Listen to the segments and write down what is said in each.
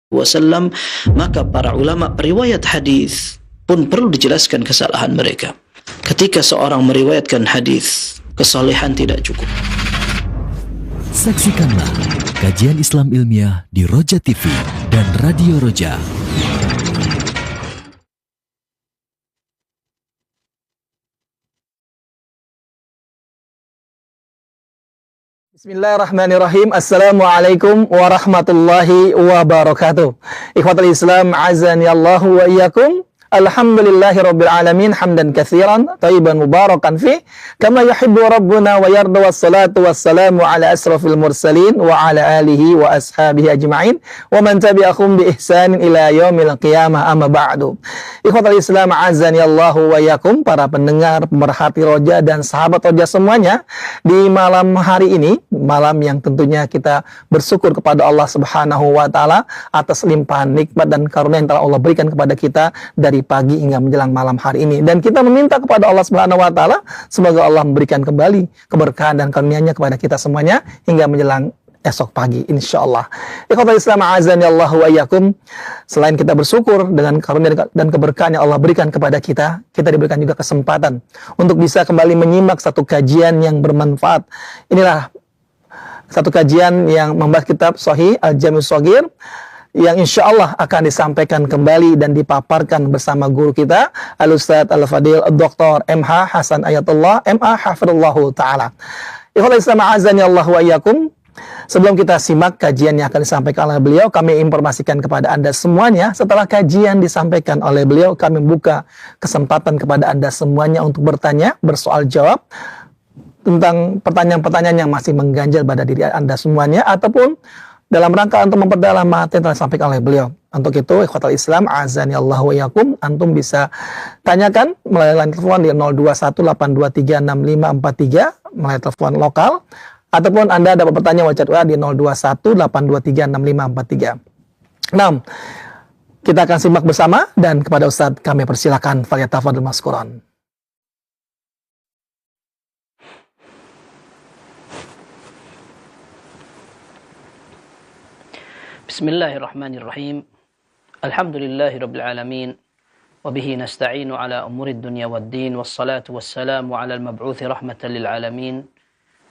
wasallam, maka para ulama periwayat hadis pun perlu dijelaskan kesalahan mereka. Ketika seorang meriwayatkan hadis, kesalehan tidak cukup. Saksikanlah kajian Islam ilmiah di Roja TV dan Radio Roja. Bismillahirrahmanirrahim. Assalamualaikum warahmatullahi wabarakatuh. Ikhwatul Islam, azani Allahu wa iyyakum. Alhamdulillahi rabbil alamin, hamdan katsiran thayyiban mubarakan fi kama yuhibbu rabbuna wa yarda, wassalatu wassalamu ala asrafil mursalin wa ala alihi wa ashabihi ajma'in wa man tabi'ahum bi ihsanin ila yaumil qiyamah, amma ba'du. Ikhwatul Islam, azani Allahu wa iyyakum, para pendengar, pemerhati Roja dan sahabat Roja semuanya, di malam hari ini, malam yang tentunya kita bersyukur kepada Allah Subhanahu wa taala atas limpahan nikmat dan karunia yang telah Allah berikan kepada kita dari pagi hingga menjelang malam hari ini, dan kita meminta kepada Allah Subhanahu wa taala semoga Allah memberikan kembali keberkahan dan karunia-Nya kepada kita semuanya hingga menjelang esok pagi, insyaallah. Ikhwatul Islam, azani Allah wa iyyakum. Selain kita bersyukur dengan karunia dan keberkahan yang Allah berikan kepada kita, kita diberikan juga kesempatan untuk bisa kembali menyimak satu kajian yang bermanfaat. Inilah satu kajian yang membahas kitab Sahih Al-Jami' Shaghir, yang insya Allah akan disampaikan kembali dan dipaparkan bersama guru kita Al-Ustadz Al-Fadil Dr. MH Hasan Ayatullah MA Hafidhullahu Ta'ala. Ikhwatul Islam, azani Allah wa iyyakum. Sebelum kita simak kajian yang akan disampaikan oleh beliau, kami informasikan kepada Anda semuanya, setelah kajian disampaikan oleh beliau, kami membuka kesempatan kepada Anda semuanya untuk bertanya, bersoal jawab tentang pertanyaan-pertanyaan yang masih mengganjal pada diri Anda semuanya, ataupun dalam rangka untuk memperdalam materi yang telah disampaikan oleh beliau. Untuk itu, ikhwatul Islam, azani Allah wa iyyakum, antum bisa tanyakan melalui line telepon di 0218236543 melalui telepon lokal, ataupun Anda dapat bertanya WhatsApp WA di 0218236543. Nah, kita akan simak bersama, dan kepada Ustadz kami persilakan, falyatafadhal mashkuran. Bismillahirrahmanirrahim. Alhamdulillahirabbil alamin. Wa bihi nasta'inu ala umurid dunya waddin, wassalatu wassalamu ala al-mab'uthi rahmatan lil alamin,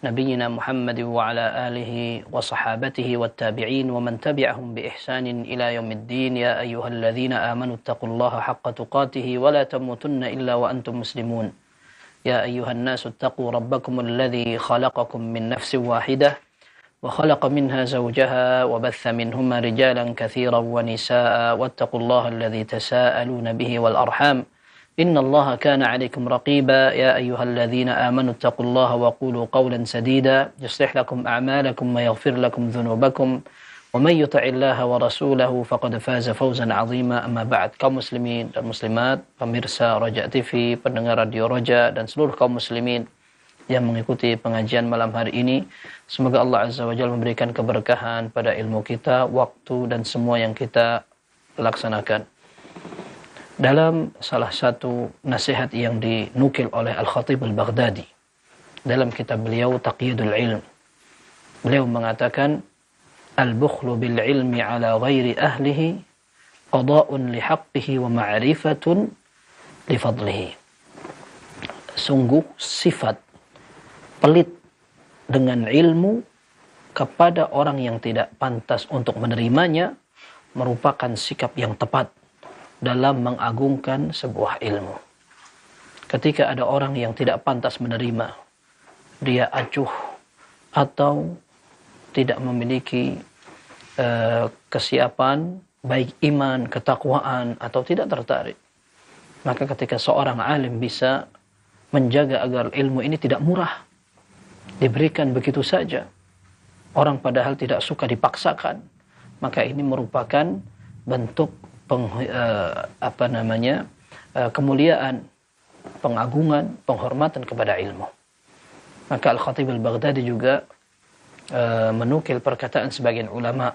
nabiyyina Muhammad wa ala alihi wa sahabatihi wattabi'in wa man tabi'ahum bi ihsanin ila yaumiddin. Ya ayyuhalladzina amanu taqullaha haqqa tuqatih wa la tamutunna illa wa antum muslimun. Ya ayyuhan nasu taqu rabbakum alladzi khalaqakum min nafsin wahidah وخلق منها زوجها وبث منهما رجالا كثيرا ونساء واتقوا الله الذي تساءلون به والأرحام إن الله كان عليكم رقيبا. يا أيها الذين آمنوا اتقوا الله وقولوا قولا سديدا يصلح لكم أعمالكم ويغفر لكم ذنوبكم ومن يطع الله ورسوله فقد فاز فوزا عظيما. أما بعد, kaum muslimin dan muslimat, pemirsa Roja TV, pendengar Radio Roja, dan seluruh kaum muslimin yang mengikuti pengajian malam hari ini, semoga Allah Azza wa Jalla memberikan keberkahan pada ilmu kita, waktu, dan semua yang kita laksanakan. Dalam salah satu nasihat yang dinukil oleh Al-Khatib Al-Baghdadi dalam kitab beliau Taqyidul Ilm, beliau mengatakan, al-bukhlu bil ilmi ala ghairi ahlihi qada'un li haqqihi wa ma'rifatun li fadlihi. Sungguh sifat pelit dengan ilmu kepada orang yang tidak pantas untuk menerimanya merupakan sikap yang tepat dalam mengagungkan sebuah ilmu. Ketika ada orang yang tidak pantas menerima, dia acuh atau tidak memiliki kesiapan, baik iman, ketakwaan, atau tidak tertarik, maka ketika seorang alim bisa menjaga agar ilmu ini tidak murah, diberikan begitu saja, orang padahal tidak suka dipaksakan, maka ini merupakan bentuk kemuliaan, pengagungan, penghormatan kepada ilmu. Maka Al-Khatib Al-Baghdadi juga menukil perkataan sebagian ulama,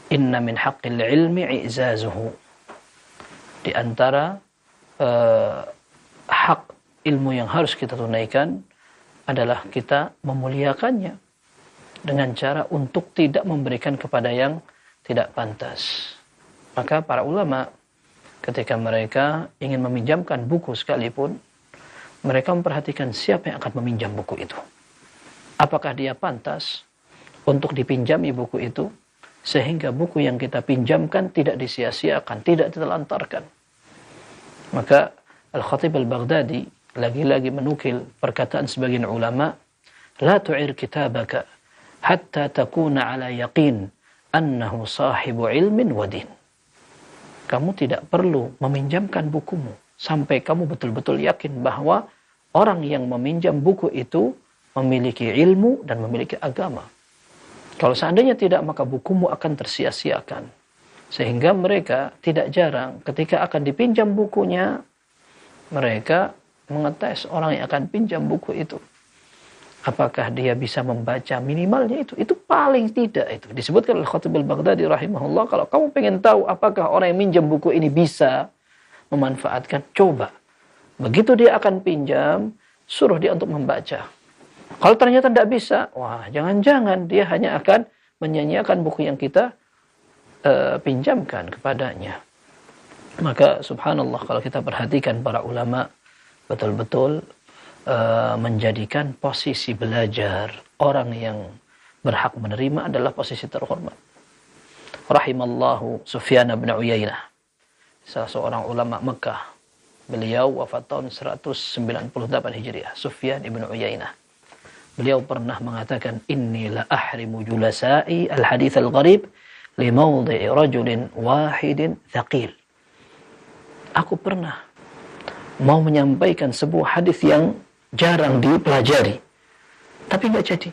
inna min haqqil ilmi i'zazuhu. Di antara hak ilmu yang harus kita tunaikan adalah kita memuliakannya dengan cara untuk tidak memberikan kepada yang tidak pantas. Maka para ulama ketika mereka ingin meminjamkan buku sekalipun, mereka memperhatikan siapa yang akan meminjam buku itu. Apakah dia pantas untuk dipinjami buku itu, sehingga buku yang kita pinjamkan tidak disia-siakan, tidak ditelantarkan. Maka Al-Khatib Al-Baghdadi lagi-lagi menukil perkataan sebagian ulama, la tu'ir kitabaka hatta takuna ala yaqin annahu sahibu ilmin wa din. Kamu tidak perlu meminjamkan bukumu sampai kamu betul-betul yakin bahwa orang yang meminjam buku itu memiliki ilmu dan memiliki agama. Kalau seandainya tidak, maka bukumu akan tersia-siakan. Sehingga mereka tidak jarang ketika akan dipinjam bukunya, mereka mengetes orang yang akan pinjam buku itu. Apakah dia bisa membaca minimalnya itu? Itu paling tidak itu. Disebutkan oleh Khatib Al-Baghdadi rahimahullah, kalau kamu pengen tahu apakah orang yang minjam buku ini bisa memanfaatkan, coba. Begitu dia akan pinjam, suruh dia untuk membaca. Kalau ternyata tidak bisa, wah jangan-jangan dia hanya akan menyanyiakan buku yang kita pinjamkan kepadanya. Maka subhanallah, kalau kita perhatikan para ulama betul-betul menjadikan posisi belajar orang yang berhak menerima adalah posisi terhormat. Rahimallahu Sufyan bin Uyainah, salah seorang ulama Mekah. Beliau wafat tahun 198 Hijriah. Sufyan bin Uyainah, beliau pernah mengatakan, inni la ahrimu julasai al-hadits al-gharib li mawdi'i rajulin wahidin thaqil. Aku pernah mau menyampaikan sebuah hadis yang jarang dipelajari, tapi nggak jadi.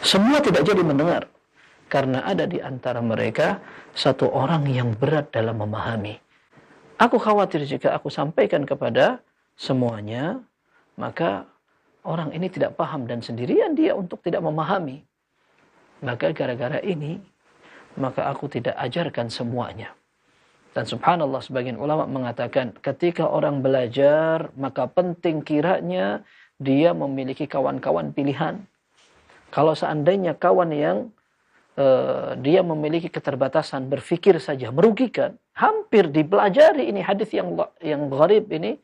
Semua tidak jadi mendengar karena ada di antara mereka satu orang yang berat dalam memahami. Aku khawatir jika aku sampaikan kepada semuanya, maka orang ini tidak paham dan sendirian dia untuk tidak memahami. Maka gara-gara ini, maka aku tidak ajarkan semuanya. Dan subhanallah, sebagian ulama mengatakan ketika orang belajar, maka penting kiranya dia memiliki kawan-kawan pilihan. Kalau seandainya kawan yang dia memiliki keterbatasan berfikir saja merugikan, hampir dipelajari ini hadis yang gharib ini,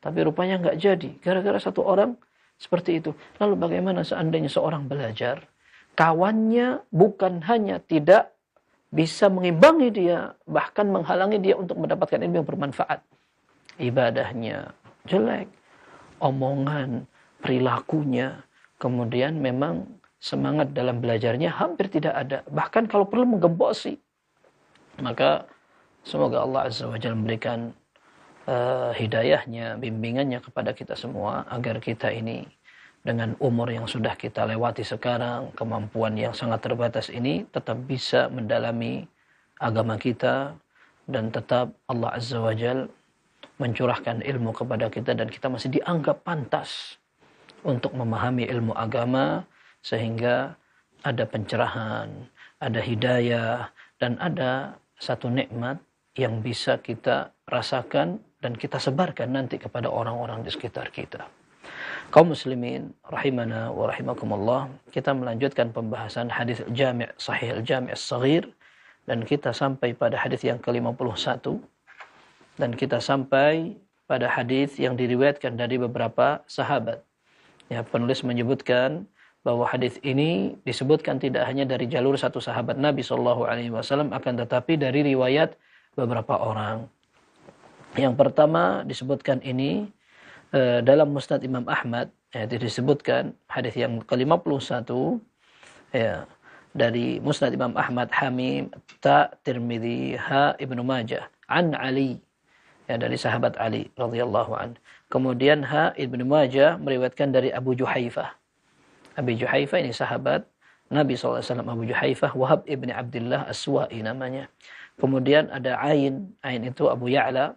tapi rupanya nggak jadi gara-gara satu orang seperti itu. Lalu bagaimana seandainya seorang belajar, kawannya bukan hanya tidak bisa mengimbangi dia, bahkan menghalangi dia untuk mendapatkan ilmu yang bermanfaat. Ibadahnya jelek, omongan, perilakunya, kemudian memang semangat dalam belajarnya hampir tidak ada. Bahkan kalau perlu menggembosi. Maka semoga Allah Azza wa Jalla memberikan hidayahnya, bimbingannya kepada kita semua, agar kita ini dengan umur yang sudah kita lewati sekarang, kemampuan yang sangat terbatas ini, tetap bisa mendalami agama kita, dan tetap Allah Azza wa Jal mencurahkan ilmu kepada kita, dan kita masih dianggap pantas untuk memahami ilmu agama, sehingga ada pencerahan, ada hidayah, dan ada satu nikmat yang bisa kita rasakan dan kita sebarkan nanti kepada orang-orang di sekitar kita. Kaum muslimin rahimana wa rahimakumullah, kita melanjutkan pembahasan hadis Jami' Sahih Al-Jami' As-Saghir, dan kita sampai pada hadis yang ke-51, dan kita sampai pada hadis yang diriwayatkan dari beberapa sahabat. Ya, penulis menyebutkan bahwa hadis ini disebutkan tidak hanya dari jalur satu sahabat Nabi SAW, akan tetapi dari riwayat beberapa orang. Yang pertama disebutkan ini dalam Musnad Imam Ahmad, yaitu disebutkan hadis yang ke-51 ya, dari Musnad Imam Ahmad, Hamim ta Tirmidzi ha Ibnu Majah an Ali, ya, dari sahabat Ali radhiyallahu an. Kemudian ha Ibnu Majah meriwayatkan dari Abu Juhaifah. Abu Juhaifah ini sahabat Nabi SAW. Abu Juhaifah Wahab ibni Abdullah Aswa'i namanya. Kemudian ada Ain itu Abu Ya'la.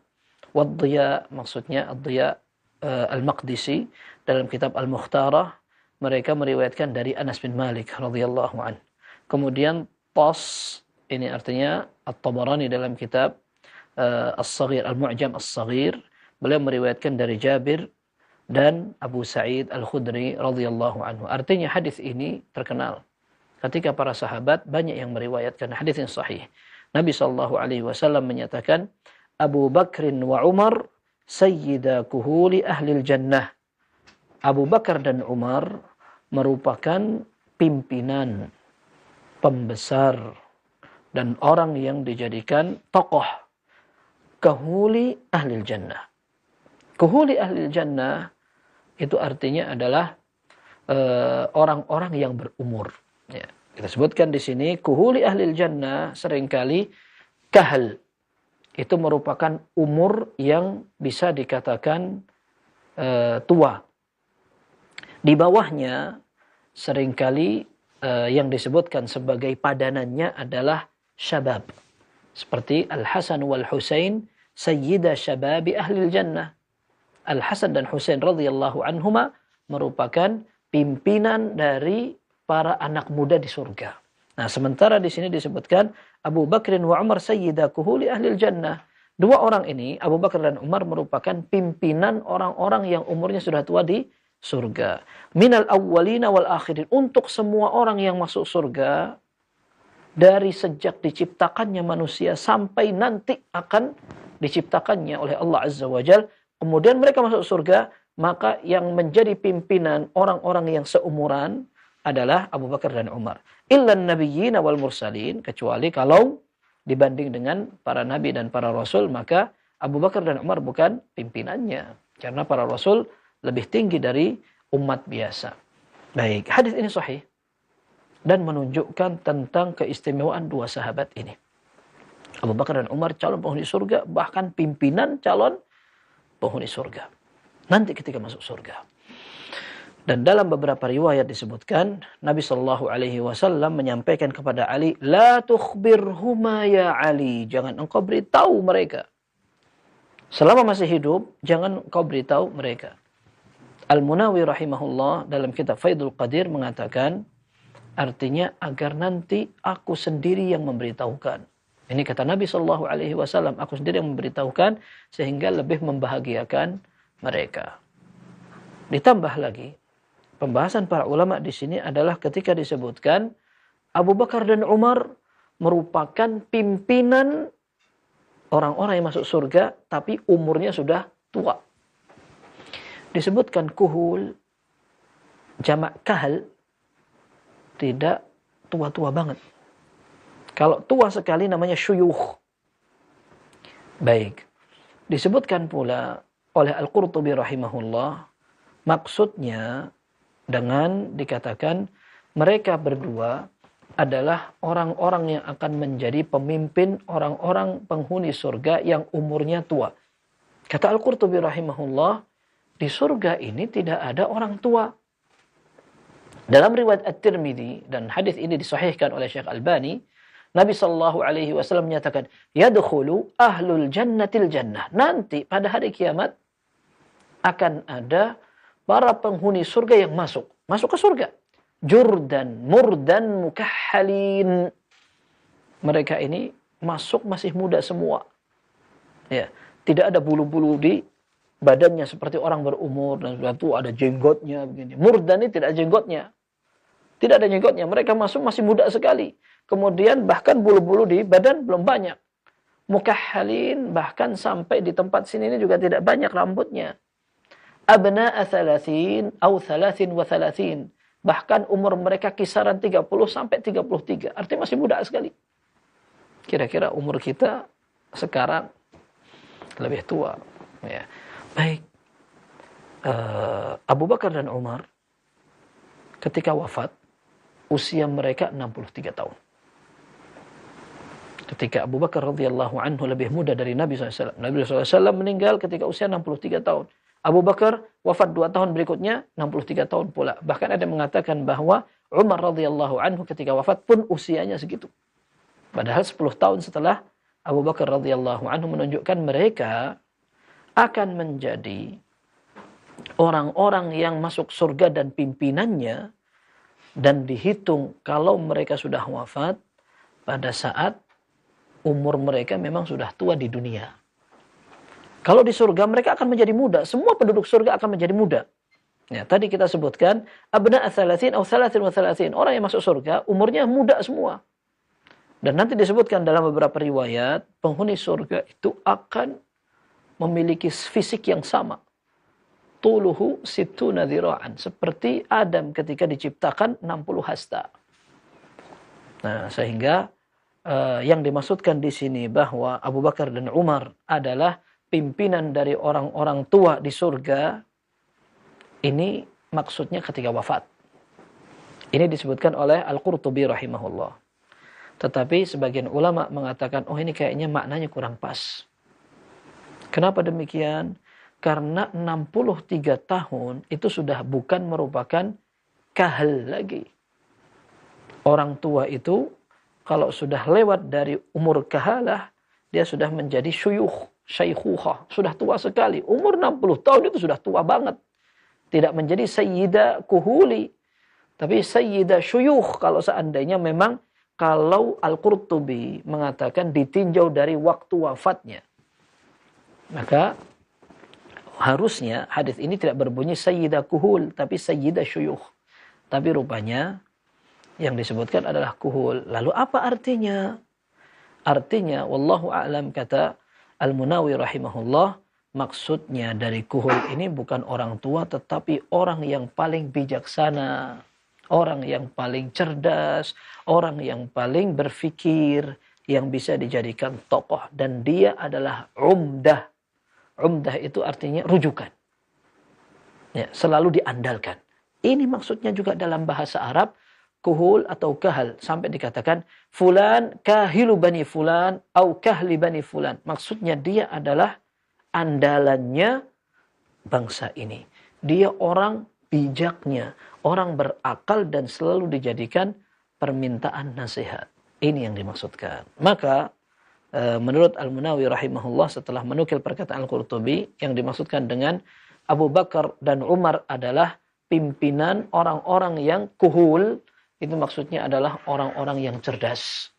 Wad-Dhiya, maksudnya Ad-Dhiya Al-Maqdisi, dalam kitab Al-Mukhtarah mereka meriwayatkan dari Anas bin Malik radhiyallahu an. Kemudian Tas, ini artinya At-Tabarani dalam kitab As-Saghir, Al-Mu'jam As-Saghir, beliau meriwayatkan dari Jabir dan Abu Sa'id Al-Khudri radhiyallahu anhu. Artinya hadis ini terkenal ketika para sahabat banyak yang meriwayatkan hadis yang sahih. Nabi SAW menyatakan, Abu Bakrin wa Umar sayyida kuhuli ahlil jannah. Abu Bakar dan Umar merupakan pimpinan, pembesar, dan orang yang dijadikan tokoh kuhuli ahlil jannah. Kuhuli ahlil jannah itu artinya adalah orang-orang yang berumur. Ya, kita sebutkan di sini kuhuli ahlil jannah seringkali kahal. Itu merupakan umur yang bisa dikatakan tua. Di bawahnya seringkali yang disebutkan sebagai padanannya adalah syabab. Seperti Al-Hasan wal Husain sayyida syababi ahlil jannah. Al-Hasan dan Husain radhiyallahu anhuma merupakan pimpinan dari para anak muda di surga. Nah, sementara di sini disebutkan Abu Bakrin wa Umar sayyida kuhuli ahlil jannah. Dua orang ini, Abu Bakar dan Umar, merupakan pimpinan orang-orang yang umurnya sudah tua di surga. Minal awwalina wal akhirin. Untuk semua orang yang masuk surga, dari sejak diciptakannya manusia sampai nanti akan diciptakannya oleh Allah Azza wa Jal, kemudian mereka masuk surga, maka yang menjadi pimpinan orang-orang yang seumuran adalah Abu Bakar dan Umar. Illan nabiyyina wal mursalin, kecuali kalau dibanding dengan para nabi dan para rasul, maka Abu Bakar dan Umar bukan pimpinannya. Karena para rasul lebih tinggi dari umat biasa. Baik, hadis ini sahih dan menunjukkan tentang keistimewaan dua sahabat ini. Abu Bakar dan Umar calon penghuni surga, bahkan pimpinan calon penghuni surga. Nanti ketika masuk surga. Dan dalam beberapa riwayat disebutkan, Nabi SAW menyampaikan kepada Ali, La tukhbirhuma ya Ali. Jangan engkau beritahu mereka. Selama masih hidup, jangan engkau beritahu mereka. Al-Munawi rahimahullah dalam kitab Faidul Qadir mengatakan, artinya agar nanti aku sendiri yang memberitahukan. Ini kata Nabi SAW, aku sendiri yang memberitahukan sehingga lebih membahagiakan mereka. Ditambah lagi, pembahasan para ulama di sini adalah ketika disebutkan Abu Bakar dan Umar merupakan pimpinan orang-orang yang masuk surga, tapi umurnya sudah tua. Disebutkan kuhul, jamak kahal, tidak tua-tua banget. Kalau tua sekali namanya syuyukh. Baik. Disebutkan pula oleh Al-Qurtubi rahimahullah, maksudnya dengan dikatakan mereka berdua adalah orang-orang yang akan menjadi pemimpin orang-orang penghuni surga yang umurnya tua. Kata Al-Qurtubi rahimahullah, di surga ini tidak ada orang tua. Dalam riwayat At-Tirmidzi, dan hadis ini disahihkan oleh Syekh Albani, Nabi SAW menyatakan, Yadkhulu ahlul jannatil jannah. Nanti pada hari kiamat akan ada para penghuni surga yang masuk ke surga. Jurdan, murdan, mukahhalin. Mereka ini masuk masih muda semua. Ya, tidak ada bulu-bulu di badannya seperti orang berumur dan sudah tua, ada jenggotnya begini. Murdan ini tidak ada jenggotnya. Tidak ada jenggotnya. Mereka masuk masih muda sekali. Kemudian bahkan bulu-bulu di badan belum banyak. Mukahhalin, bahkan sampai di tempat sini ini juga tidak banyak rambutnya. Abna'a thalathin atau thalathin wa thalathin. Bahkan umur mereka kisaran 30 sampai 33. Artinya masih muda sekali. Kira-kira umur kita sekarang lebih tua. Ya. Baik. Abu Bakar dan Umar ketika wafat, usia mereka 63 tahun. Ketika Abu Bakar radhiyallahu anhu lebih muda dari Nabi SAW. Nabi SAW meninggal ketika usia 63 tahun. Abu Bakar wafat 2 tahun berikutnya, 63 tahun pula. Bahkan ada yang mengatakan bahwa Umar radhiyallahu anhu ketika wafat pun usianya segitu. Padahal 10 tahun setelah Abu Bakar radhiyallahu anhu menunjukkan mereka akan menjadi orang-orang yang masuk surga dan pimpinannya, dan dihitung kalau mereka sudah wafat pada saat umur mereka memang sudah tua di dunia. Kalau di surga mereka akan menjadi muda. Semua penduduk surga akan menjadi muda. Ya, tadi kita sebutkan abna ats-tsalatsin atau tsalatsin wa tsalatsin. Orang yang masuk surga umurnya muda semua. Dan nanti disebutkan dalam beberapa riwayat, penghuni surga itu akan memiliki fisik yang sama. Tuluhu sittuna dzira'an, seperti Adam ketika diciptakan 60 hasta. Nah, sehingga yang dimaksudkan di sini bahwa Abu Bakar dan Umar adalah pimpinan dari orang-orang tua di surga, ini maksudnya ketika wafat. Ini disebutkan oleh Al-Qurtubi rahimahullah. Tetapi sebagian ulama mengatakan, oh ini kayaknya maknanya kurang pas. Kenapa demikian? Karena 63 tahun itu sudah bukan merupakan kahal lagi. Orang tua itu kalau sudah lewat dari umur kahalah, dia sudah menjadi syaikhuhah, sudah tua sekali. Umur 60 tahun itu sudah tua banget. Tidak menjadi sayyidah kuhuli, tapi sayyidah syuyukh kalau seandainya memang kalau Al-Qurtubi mengatakan ditinjau dari waktu wafatnya. Maka harusnya hadis ini tidak berbunyi sayyidah kuhul, tapi sayyidah syuyukh. Tapi rupanya yang disebutkan adalah kuhul. Lalu apa artinya? Artinya, wallahu a'lam, kata Al-Munawi rahimahullah, maksudnya dari kuhul ini bukan orang tua, tetapi orang yang paling bijaksana, orang yang paling cerdas, orang yang paling berfikir, yang bisa dijadikan tokoh. Dan dia adalah umdah. Umdah itu artinya rujukan. Ya, selalu diandalkan. Ini maksudnya juga dalam bahasa Arab, kuhul atau kahal. Sampai dikatakan, fulan kahilu bani fulan, au kahli bani fulan. Maksudnya dia adalah andalannya bangsa ini. Dia orang bijaknya, orang berakal dan selalu dijadikan permintaan nasihat. Ini yang dimaksudkan. Maka menurut Al-Munawi rahimahullah, setelah menukil perkataan Al-Qurtubi, yang dimaksudkan dengan Abu Bakar dan Umar adalah pimpinan orang-orang yang kuhul. Itu maksudnya adalah orang-orang yang cerdas.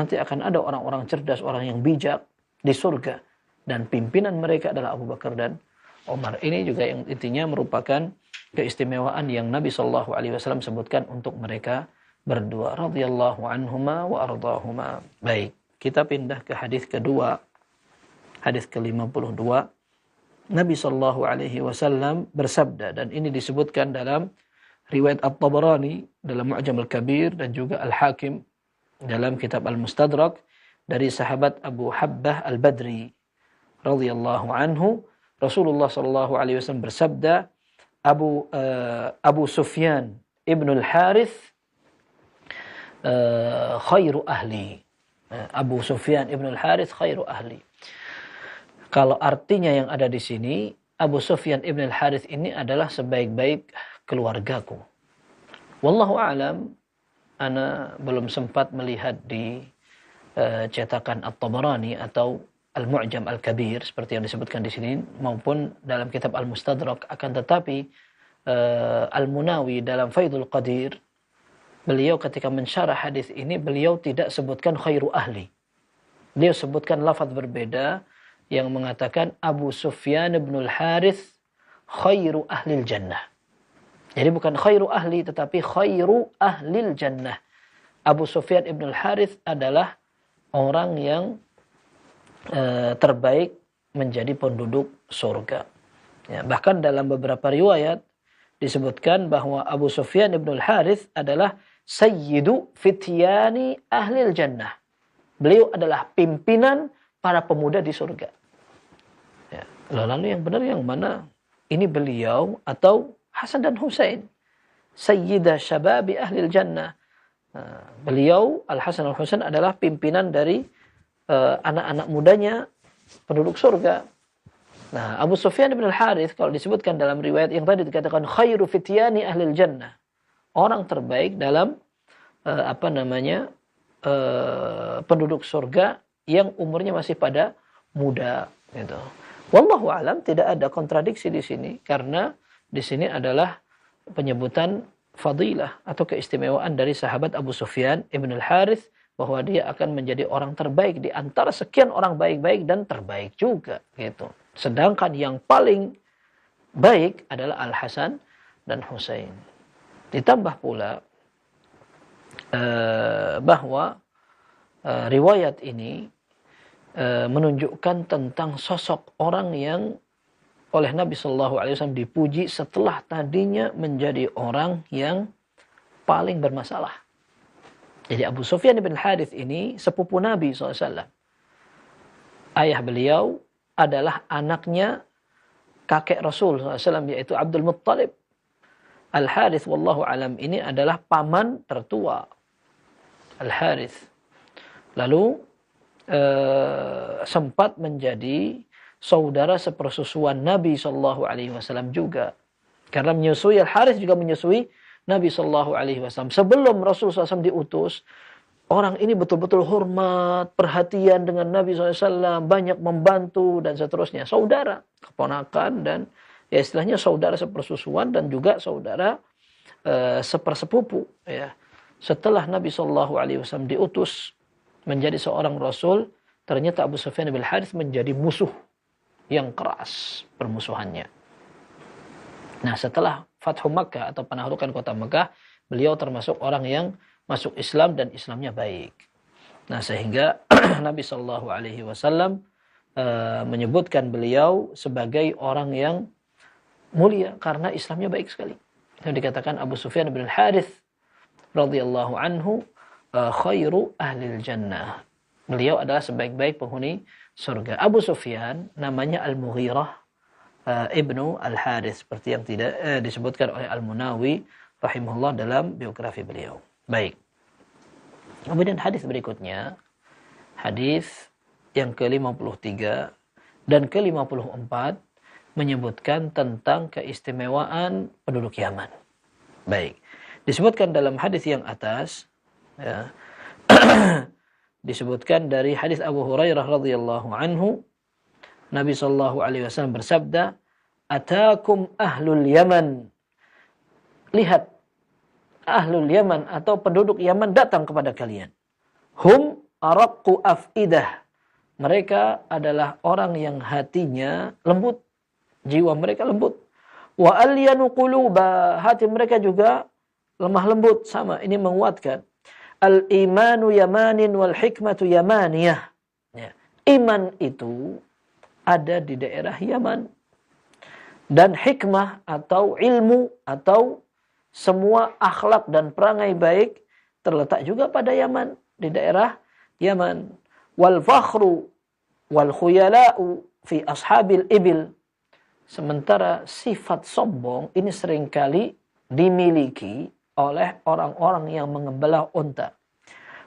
Nanti akan ada orang-orang cerdas, orang yang bijak di surga. Dan pimpinan mereka adalah Abu Bakar dan Umar. Ini juga yang intinya merupakan keistimewaan yang Nabi SAW sebutkan untuk mereka berdua. Radhiyallahu anhuma wa ardahuma. Baik, kita pindah ke hadis kedua. Hadis ke-52. Nabi SAW bersabda, dan ini disebutkan dalam riwayat At-Tabarani dalam Mu'jam Al-Kabir dan juga Al-Hakim dalam kitab Al-Mustadrak dari sahabat Abu Habbah Al-Badri radhiyallahu anhu. Rasulullah sallallahu alaihi wasallam bersabda, Abu Sufyan ibn al-Harith khairu ahli. Abu Sufyan ibn al-Harith khairu ahli. Kalau artinya yang ada di sini, Abu Sufyan ibn al-Harith ini adalah sebaik-baik keluargaku. Wallahu a'lam, ana belum sempat melihat di cetakan At-Tabarani atau Al-Mu'jam Al-Kabir seperti yang disebutkan di sini maupun dalam kitab Al-Mustadrak, akan tetapi Al-Munawi dalam Faidul Qadir, beliau ketika mensyarah hadis ini beliau tidak sebutkan khairu ahli. Beliau sebutkan lafaz berbeda yang mengatakan Abu Sufyan ibn al-Harith khairu ahlil jannah. Jadi bukan khairu ahli tetapi khairu ahlil jannah. Abu Sufyan ibn al-Harith adalah orang yang terbaik menjadi penduduk surga. Ya, bahkan dalam beberapa riwayat disebutkan bahwa Abu Sufyan ibn al-Harith adalah sayyidu fityani ahlil jannah. Beliau adalah pimpinan para pemuda di surga. Ya, lalu yang benar yang mana? Ini beliau atau Hasan dan Husain, sayyidah syababi ahlil jannah. Beliau Al-Hasan Al-Husain adalah pimpinan dari anak-anak mudanya penduduk surga. Nah, Abu Sufyan bin Al-Harith kalau disebutkan dalam riwayat yang tadi dikatakan khairu fityani ahlil jannah, orang terbaik dalam penduduk surga yang umurnya masih pada muda gitu. Wallahu alam, tidak ada kontradiksi di sini karena di sini adalah penyebutan fadilah atau keistimewaan dari sahabat Abu Sufyan ibn Al-Harith bahwa dia akan menjadi orang terbaik di antara sekian orang baik-baik dan terbaik juga gitu. Sedangkan yang paling baik adalah Al-Hasan dan Husain. Ditambah pula bahwa riwayat ini menunjukkan tentang sosok orang yang oleh Nabi Shallallahu Alaihi Wasallam dipuji setelah tadinya menjadi orang yang paling bermasalah. Jadi Abu Sufyan bin Harith ini sepupu Nabi SAW. Ayah beliau adalah anaknya kakek Rasul SAW, yaitu Abdul Muttalib. Al-Harith wallahu alam ini adalah paman tertua Al-Harith. Lalu sempat menjadi saudara sepersusuan Nabi Shallallahu Alaihi Wasallam juga. Karena menyusui Al-Harith juga menyusui Nabi Shallallahu Alaihi Wasallam. Sebelum Rasulullah SAW diutus, orang ini betul-betul hormat, perhatian dengan Nabi SAW, banyak membantu dan seterusnya. Saudara, keponakan dan ya istilahnya saudara sepersusuan dan juga saudara sepersepupu. Ya. Setelah Nabi Shallallahu Alaihi Wasallam diutus menjadi seorang Rasul, ternyata Abu Sufyan bin Harith menjadi musuh yang keras permusuhannya. Nah, setelah Fathu Makkah atau penaklukan kota Makkah, beliau termasuk orang yang masuk Islam dan Islamnya baik. Nah, sehingga Nabi Shallallahu Alaihi Wasallam menyebutkan beliau sebagai orang yang mulia karena Islamnya baik sekali. Yang dikatakan Abu Sufyan bin Harith radhiyallahu anhu khairu ahlil jannah. Beliau adalah sebaik-baik penghuni surga. Abu Sufyan namanya Al-Mughirah ibnu Al-Harith seperti yang tidak disebutkan oleh Al-Munawi rahimahullah dalam biografi beliau. Baik. Kemudian hadis berikutnya, hadis yang ke-53 dan ke-54 menyebutkan tentang keistimewaan penduduk Yaman. Baik. Disebutkan dalam hadis yang atas, ya, disebutkan dari hadis Abu Hurairah radhiyallahu anhu, Nabi sallallahu alaihi wasallam bersabda, "Atakum ahlul Yaman." Lihat, ahlul Yaman atau penduduk Yaman datang kepada kalian. Hum araqqu afidah. Mereka adalah orang yang hatinya lembut, jiwa mereka lembut. Wa alyanu quluba, hati mereka juga lemah lembut, sama. Ini menguatkan. Al-imanu yamanin wal hikmatu yamaniyah. Ya. Iman itu ada di daerah Yaman. Dan hikmah atau ilmu atau semua akhlak dan perangai baik terletak juga pada Yaman, di daerah Yaman. Wal fakhru wal khuyala'u fi ashabil ibil. Sementara sifat sombong ini seringkali dimiliki oleh orang-orang yang mengembala unta.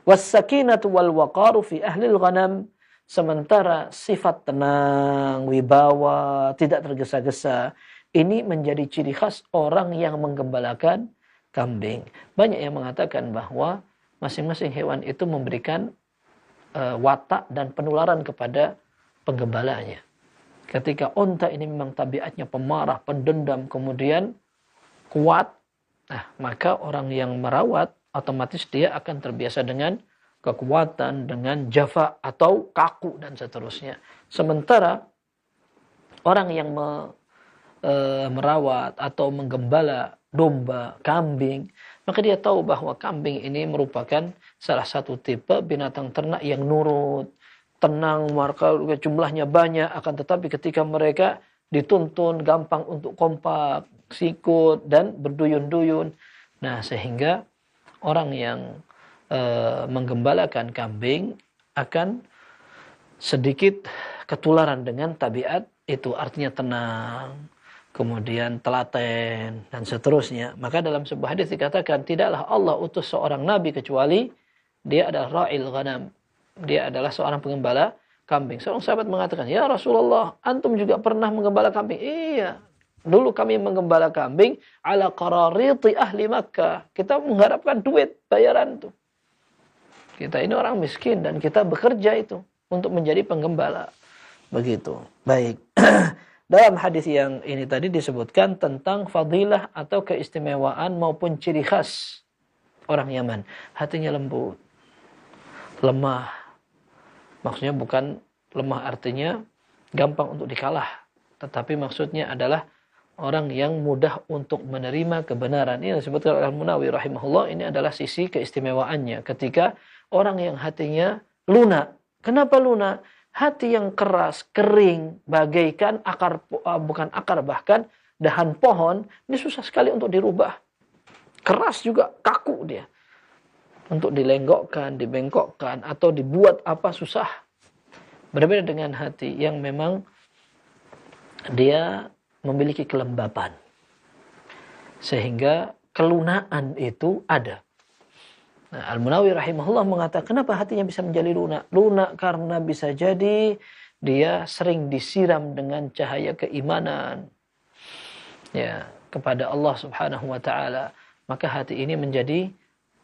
Was-sakinatu wal waqaru fi ahlil ghanam. Sementara sifat tenang, wibawa, tidak tergesa-gesa, ini menjadi ciri khas orang yang menggembalakan kambing. Banyak yang mengatakan bahwa masing-masing hewan itu memberikan watak dan penularan kepada penggembalanya. Ketika unta ini memang tabiatnya pemarah, pendendam, kemudian kuat, nah, maka orang yang merawat otomatis dia akan terbiasa dengan kekuatan, dengan jafa atau kaku dan seterusnya. Sementara orang yang merawat atau menggembala domba, kambing, maka dia tahu bahwa kambing ini merupakan salah satu tipe binatang ternak yang nurut, tenang, maka jumlahnya banyak, akan tetapi ketika mereka dituntun gampang untuk kompak, sikut dan berduyun-duyun. Nah, sehingga orang yang menggembalakan kambing akan sedikit ketularan dengan tabiat itu, artinya tenang, kemudian telaten dan seterusnya. Maka dalam sebuah hadis dikatakan, tidaklah Allah utus seorang nabi kecuali dia adalah ra'il ghanam. Dia adalah seorang penggembala kambing. Seorang sahabat mengatakan, "Ya Rasulullah, antum juga pernah menggembala kambing?" "Iya. Dulu kami menggembala kambing ala qarariti ahli Makkah." Kita mengharapkan duit bayaran itu. Kita ini orang miskin dan kita bekerja itu untuk menjadi penggembala. Begitu. Baik. Dalam hadis yang ini tadi disebutkan tentang fadilah atau keistimewaan maupun ciri khas orang Yaman. Hatinya lembut, lemah. Maksudnya bukan lemah artinya gampang untuk dikalah, tetapi maksudnya adalah orang yang mudah untuk menerima kebenaran. Ini disebutkan oleh Al-Munawi rahimahullah, ini adalah sisi keistimewaannya ketika orang yang hatinya lunak. Kenapa lunak? Hati yang keras, kering, bagaikan bukan akar, bahkan dahan pohon, ini susah sekali untuk dirubah. Keras juga, kaku dia. Untuk dilenggokkan, dibengkokkan, atau dibuat apa susah. Berbeda dengan hati yang memang dia memiliki kelembapan. Sehingga kelunaan itu ada. Nah, Al-Munawi rahimahullah mengatakan, kenapa hatinya bisa menjadi lunak? Lunak karena bisa jadi dia sering disiram dengan cahaya keimanan. Ya, kepada Allah Subhanahu wa taala. Maka hati ini menjadi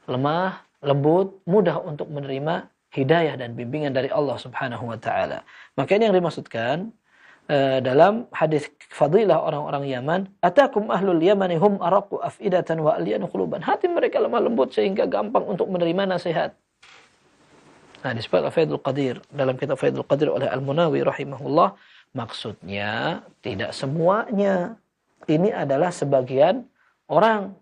lemah, lembut, mudah untuk menerima hidayah dan bimbingan dari Allah Subhanahu wa taala. Maka ini yang dimaksudkan dalam hadis fadilah orang-orang Yaman, atakum ahlul yamani hum araqu afidatan wa alyanu quluban. Hati mereka lemah lembut sehingga gampang untuk menerima nasihat. Nah, disebut Faidul Qadir dalam kitab Faidul Qadir oleh Al-Munawi rahimahullah, maksudnya tidak semuanya. Ini adalah sebagian orang.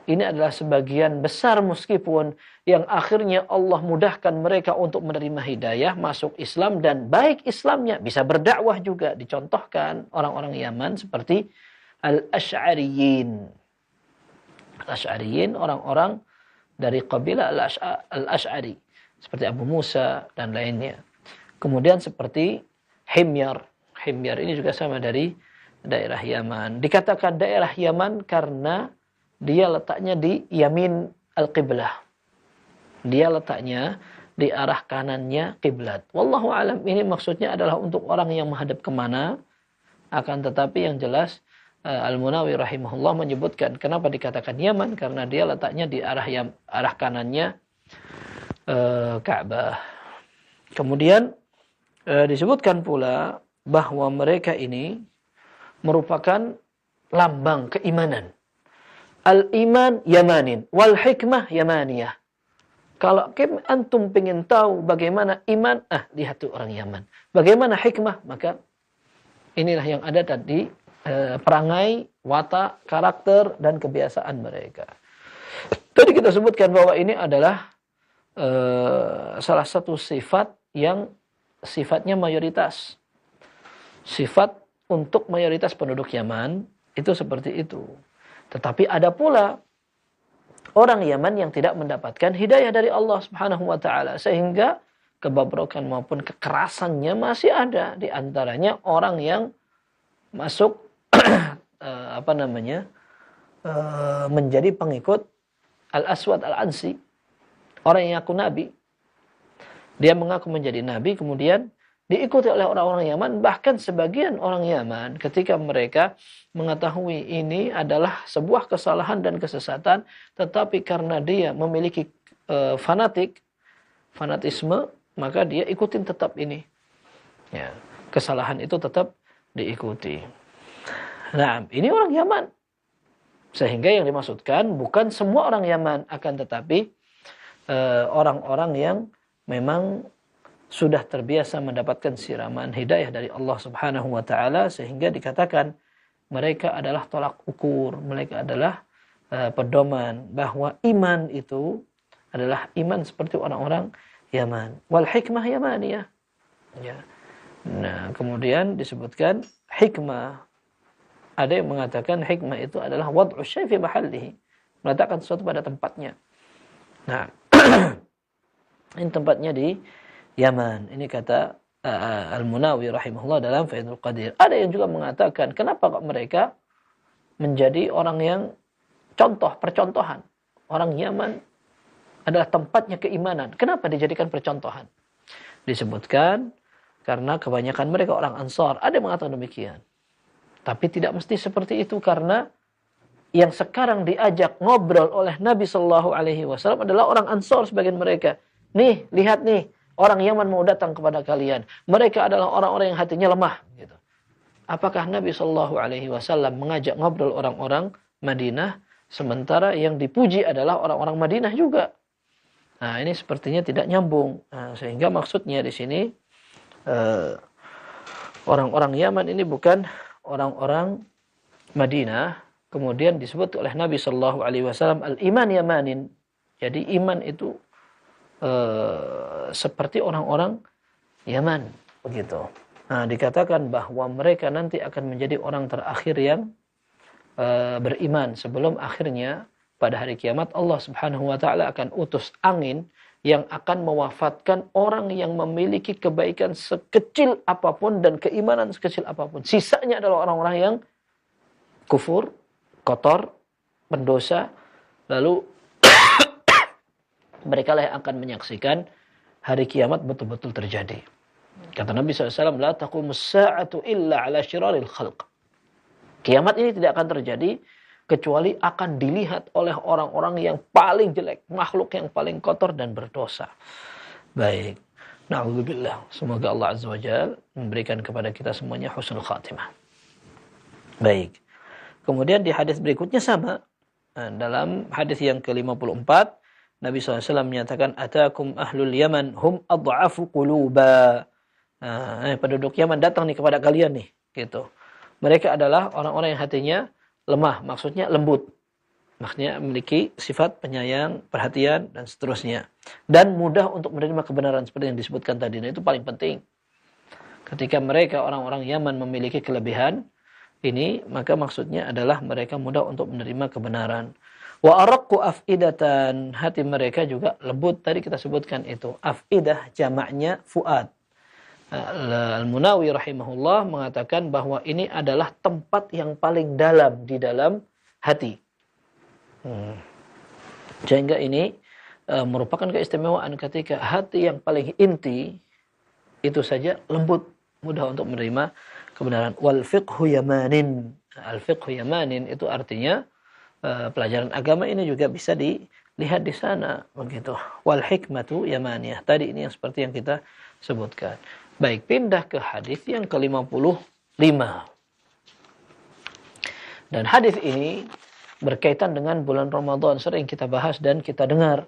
Ini adalah sebagian besar, meskipun yang akhirnya Allah mudahkan mereka untuk menerima hidayah, masuk Islam, dan baik Islamnya, bisa berdakwah juga. Dicontohkan orang-orang Yaman seperti Al-Asy'ariyin. Al-Asy'ariyin, orang-orang dari kabilah Al-Asy'ari. Seperti Abu Musa dan lainnya. Kemudian seperti Himyar. Himyar ini juga sama dari daerah Yaman. Dikatakan daerah Yaman karena dia letaknya di yamin al-qiblah. Dia letaknya di arah kanannya kiblat. Wallahu alam, ini maksudnya adalah untuk orang yang menghadap kemana. Akan tetapi yang jelas Al-Munawi rahimahullah menyebutkan kenapa dikatakan Yaman, karena dia letaknya di arah kanannya Ka'bah. Kemudian disebutkan pula bahwa mereka ini merupakan lambang keimanan. Al-iman yamanin, wal hikmah yamaniyah. Kalau antum pengen tahu bagaimana iman, lihat tuh orang Yaman. Bagaimana hikmah, maka inilah yang ada tadi, perangai, watak, karakter, dan kebiasaan mereka. Tadi kita sebutkan bahwa ini adalah salah satu sifat yang sifatnya mayoritas. Sifat untuk mayoritas penduduk Yaman itu seperti itu. Tetapi ada pula orang Yaman yang tidak mendapatkan hidayah dari Allah Subhanahu wa taala, sehingga kebabrokan maupun kekerasannya masih ada. Di antaranya orang yang masuk menjadi pengikut Al-Aswad Al-Ansi, orang yang ngaku nabi. Dia mengaku menjadi nabi, kemudian diikuti oleh orang-orang Yaman. Bahkan sebagian orang Yaman ketika mereka mengetahui ini adalah sebuah kesalahan dan kesesatan, tetapi karena dia memiliki fanatisme, maka dia ikutin tetap ini. Ya, kesalahan itu tetap diikuti. Nah, ini orang Yaman. Sehingga yang dimaksudkan bukan semua orang Yaman, akan tetapi orang-orang yang memang sudah terbiasa mendapatkan siraman hidayah dari Allah Subhanahu wa taala, sehingga dikatakan mereka adalah tolak ukur, mereka adalah pedoman bahwa iman itu adalah iman seperti orang-orang Yaman. Wal hikmah yamaniyah. Ya. Nah, kemudian disebutkan hikmah. Ada yang mengatakan hikmah itu adalah wad'u syai' fi mahallihi, meletakkan sesuatu pada tempatnya. Nah, ini tempatnya di Yaman. Ini kata Al-Munawi rahimahullah dalam Faidul Qadir. Ada yang juga mengatakan, kenapa kok mereka menjadi orang yang percontohan. Orang Yaman adalah tempatnya keimanan. Kenapa dijadikan percontohan? Disebutkan karena kebanyakan mereka orang Ansar. Ada yang mengatakan demikian. Tapi tidak mesti seperti itu, karena yang sekarang diajak ngobrol oleh Nabi Shallallahu Alaihi Wasallam adalah orang Ansar sebagian mereka. Nih, lihat nih. Orang Yaman mau datang kepada kalian. Mereka adalah orang-orang yang hatinya lemah. Gitu. Apakah Nabi Shallallahu Alaihi Wasallam mengajak ngobrol orang-orang Madinah, sementara yang dipuji adalah orang-orang Madinah juga? Nah, ini sepertinya tidak nyambung. Nah, sehingga maksudnya di sini orang-orang Yaman ini bukan orang-orang Madinah, kemudian disebut oleh Nabi Shallallahu Alaihi Wasallam al-iman yamanin. Jadi iman itu seperti orang-orang Yaman, begitu. Nah, dikatakan bahwa mereka nanti akan menjadi orang terakhir yang beriman sebelum akhirnya pada hari kiamat Allah Subhanahu wa taala akan utus angin yang akan mewafatkan orang yang memiliki kebaikan sekecil apapun dan keimanan sekecil apapun. Sisanya adalah orang-orang yang kufur, kotor, pendosa, lalu mereka lah yang akan menyaksikan hari kiamat betul-betul terjadi. Kata Nabi SAW, la taqumus sa'atu illa ala syiraril khalq. Kiamat ini tidak akan terjadi kecuali akan dilihat oleh orang-orang yang paling jelek, makhluk yang paling kotor dan berdosa. Baik. Na'udzubillah. Semoga Allah Azza wa Jalla memberikan kepada kita semuanya husnul khatimah. Baik. Kemudian di hadis berikutnya sama. Dalam hadis yang ke-54, Nabi SAW menyatakan, Atakum ahlul Yaman hum ad'afu quluba. Penduduk Yaman datang nih kepada kalian nih. Gitu. Mereka adalah orang-orang yang hatinya lemah, maksudnya lembut. Maksudnya memiliki sifat penyayang, perhatian, dan seterusnya. Dan mudah untuk menerima kebenaran seperti yang disebutkan tadi. Nah, itu paling penting. Ketika mereka, orang-orang Yaman memiliki kelebihan ini, maka maksudnya adalah mereka mudah untuk menerima kebenaran. Wa araqqu af'idatan, hati mereka juga lembut. Tadi kita sebutkan itu. Af'idah jamaknya fuad. Al-Munawi rahimahullah mengatakan bahwa ini adalah tempat yang paling dalam di dalam hati. Sehingga ini merupakan keistimewaan ketika hati yang paling inti itu saja lembut, mudah untuk menerima kebenaran. Wal fiqhu yamanin. Al-fiqhu yamanin itu artinya pelajaran agama ini juga bisa dilihat di sana, begitu. Wal hikmatu yamaniyah. Tadi ini yang seperti yang kita sebutkan. Baik, pindah ke hadis yang ke-55. Dan hadis ini berkaitan dengan bulan Ramadan. Sering kita bahas dan kita dengar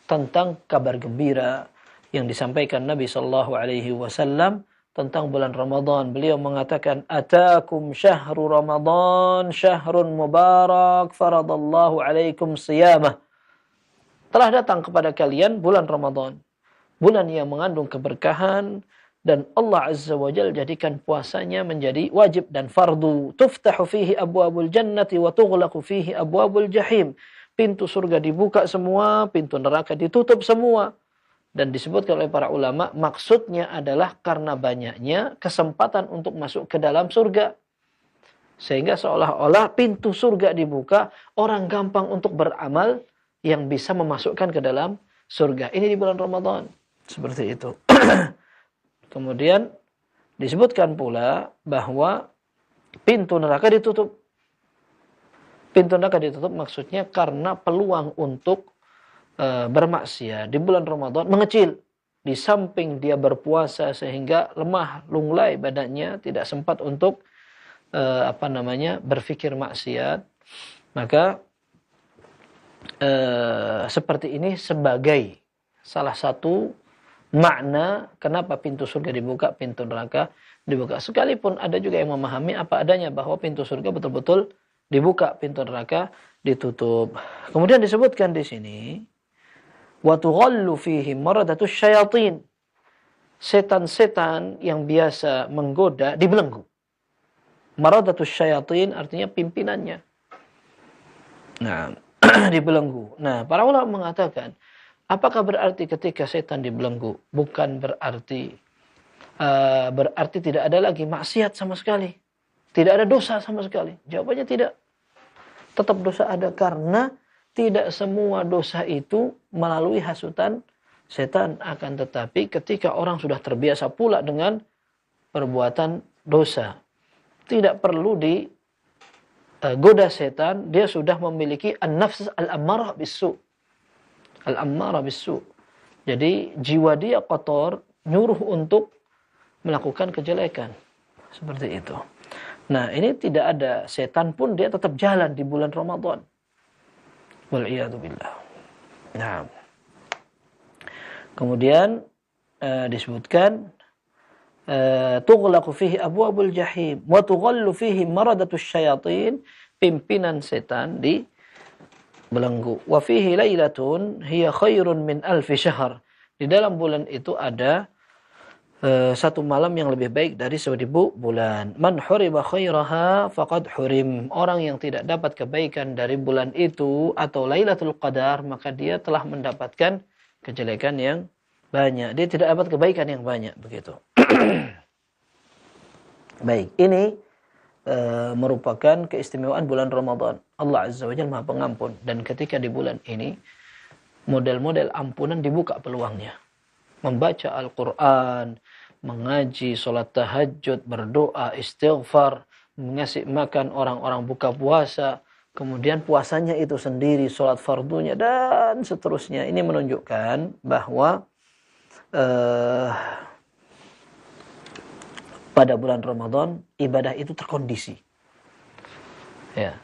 tentang kabar gembira yang disampaikan Nabi sallallahu alaihi wasallam tentang bulan Ramadan. Beliau mengatakan, Atakum syahru Ramadan, syahrun mubarak, faradallahu alaikum siyamah. Telah datang kepada kalian bulan Ramadan. Bulan yang mengandung keberkahan, dan Allah Azza wa Jalla jadikan puasanya menjadi wajib dan fardu. Tuftahu fihi abwabul jannati wa tughlaqu fihi abwabul jahim. Pintu surga dibuka semua, pintu neraka ditutup semua. Dan disebutkan oleh para ulama, maksudnya adalah karena banyaknya kesempatan untuk masuk ke dalam surga. Sehingga seolah-olah pintu surga dibuka, orang gampang untuk beramal yang bisa memasukkan ke dalam surga. Ini di bulan Ramadan. Seperti itu. Kemudian disebutkan pula bahwa pintu neraka ditutup. Pintu neraka ditutup maksudnya karena peluang untuk bermaksiat di bulan Ramadan mengecil. Di samping dia berpuasa sehingga lemah, lunglai badannya, tidak sempat untuk berpikir maksiat. Maka seperti ini sebagai salah satu makna kenapa pintu surga dibuka, pintu neraka dibuka. Sekalipun ada juga yang memahami apa adanya bahwa pintu surga betul-betul dibuka, pintu neraka ditutup. Kemudian disebutkan di sini, wa tughallu fihi maradatus syayatin. Setan-setan yang biasa menggoda dibelenggu. Maradatus syayatin artinya pimpinannya. Nah, dibelenggu. Nah, para ulama mengatakan, apakah berarti ketika setan dibelenggu? Bukan berarti tidak ada lagi maksiat sama sekali. Tidak ada dosa sama sekali. Jawabannya tidak. Tetap dosa ada karena tidak semua dosa itu melalui hasutan setan. Akan tetapi ketika orang sudah terbiasa pula dengan perbuatan dosa, tidak perlu digoda setan, dia sudah memiliki an-nafs al-ammarah bis-su'. Al-ammarah bis-su'. Jadi jiwa dia kotor, nyuruh untuk melakukan kejelekan. Seperti itu. Nah, ini tidak ada setan pun dia tetap jalan di bulan Ramadan. Wal'iyadzubillah. Nah. Kemudian disebutkan tughlaqu fihi abwabul jahim wa tughallu fihi maradatus syayatin, pimpinan setan di belenggu. Wa fihi lailatun hiya khairun min alfi syahr. Di dalam bulan itu ada satu malam yang lebih baik dari 1000 bulan. Man hurima khairaha faqad hurim. Orang yang tidak dapat kebaikan dari bulan itu atau Lailatul Qadar, maka dia telah mendapatkan kejelekan yang banyak. Dia tidak dapat kebaikan yang banyak, begitu. Baik, ini merupakan keistimewaan bulan Ramadan. Allah Azza wa Jalla Maha Pengampun, dan ketika di bulan ini model-model ampunan dibuka peluangnya. Membaca Al-Quran, mengaji, sholat tahajud, berdoa, istighfar, mengasih makan orang-orang buka puasa, kemudian puasanya itu sendiri, sholat fardunya, dan seterusnya. Ini menunjukkan bahwa pada bulan Ramadan ibadah itu terkondisi. Ya.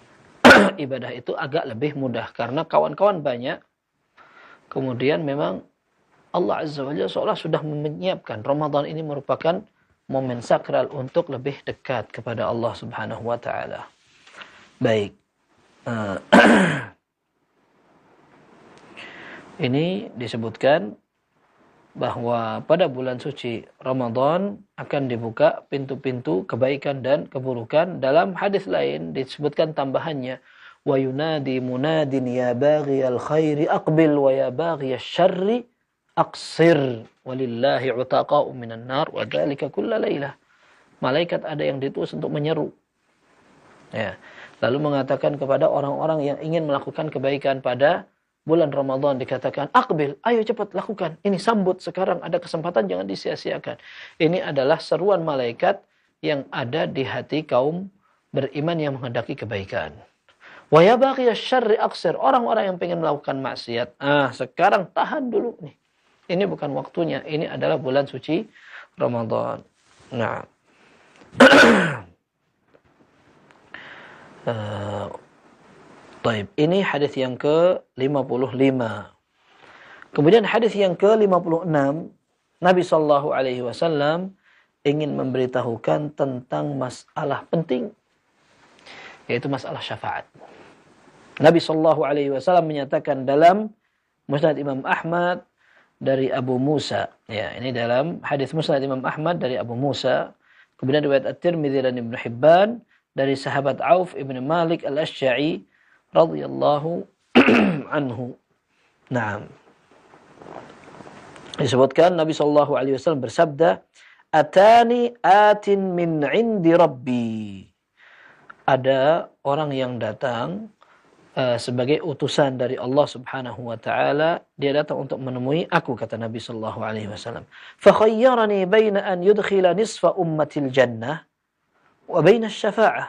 Ibadah itu agak lebih mudah karena kawan-kawan banyak. Kemudian memang Allah Azza wa Jalla seolah sudah menyiapkan Ramadan ini merupakan momen sakral untuk lebih dekat kepada Allah Subhanahu wa taala. Baik. Ini disebutkan bahwa pada bulan suci Ramadan akan dibuka pintu-pintu kebaikan dan keburukan. Dalam hadis lain disebutkan tambahannya, wa yunadi munadin ya baghiyal khairi aqbil wa ya baghiyasy syarri aqsir walillahi utaqa'u minan nar wa dzalika kulla lailah. Malaikat ada yang ditulis untuk menyeru. Ya. Lalu mengatakan kepada orang-orang yang ingin melakukan kebaikan pada bulan Ramadan, dikatakan, aqbil, ayo cepat lakukan. Ini sambut sekarang, ada kesempatan, jangan disia-siakan. Ini adalah seruan malaikat yang ada di hati kaum beriman yang menghendaki kebaikan. Wa ya baghiyasy syarri aqsir, orang-orang yang ingin melakukan maksiat. Sekarang tahan dulu nih. Ini bukan waktunya. Ini adalah bulan suci Ramadan. Nah. Taib. Ini hadis yang ke-55. Kemudian hadis yang ke-56, Nabi sallallahu alaihi wasallam ingin memberitahukan tentang masalah penting, yaitu masalah syafaat. Nabi sallallahu alaihi wasallam menyatakan dalam Musnad Imam Ahmad dari Abu Musa. Ya, ini dalam hadis Musnad Imam Ahmad dari Abu Musa. Kemudian riwayat At-Tirmidzi dan Ibnu Hibban dari sahabat Auf ibn Malik al-Asy'ari radhiyallahu anhu. Naam. Disebutkan Nabi sallallahu alaihi wasallam bersabda, "Atani atin min 'indi Rabbi." Ada orang yang datang sebagai utusan dari Allah Subhanahu wa taala, dia datang untuk menemui aku, kata Nabi sallallahu alaihi wasallam. Fa khayyarani baina an yudkhila nisfa ummatil jannah wa baina asy-syafa'ah.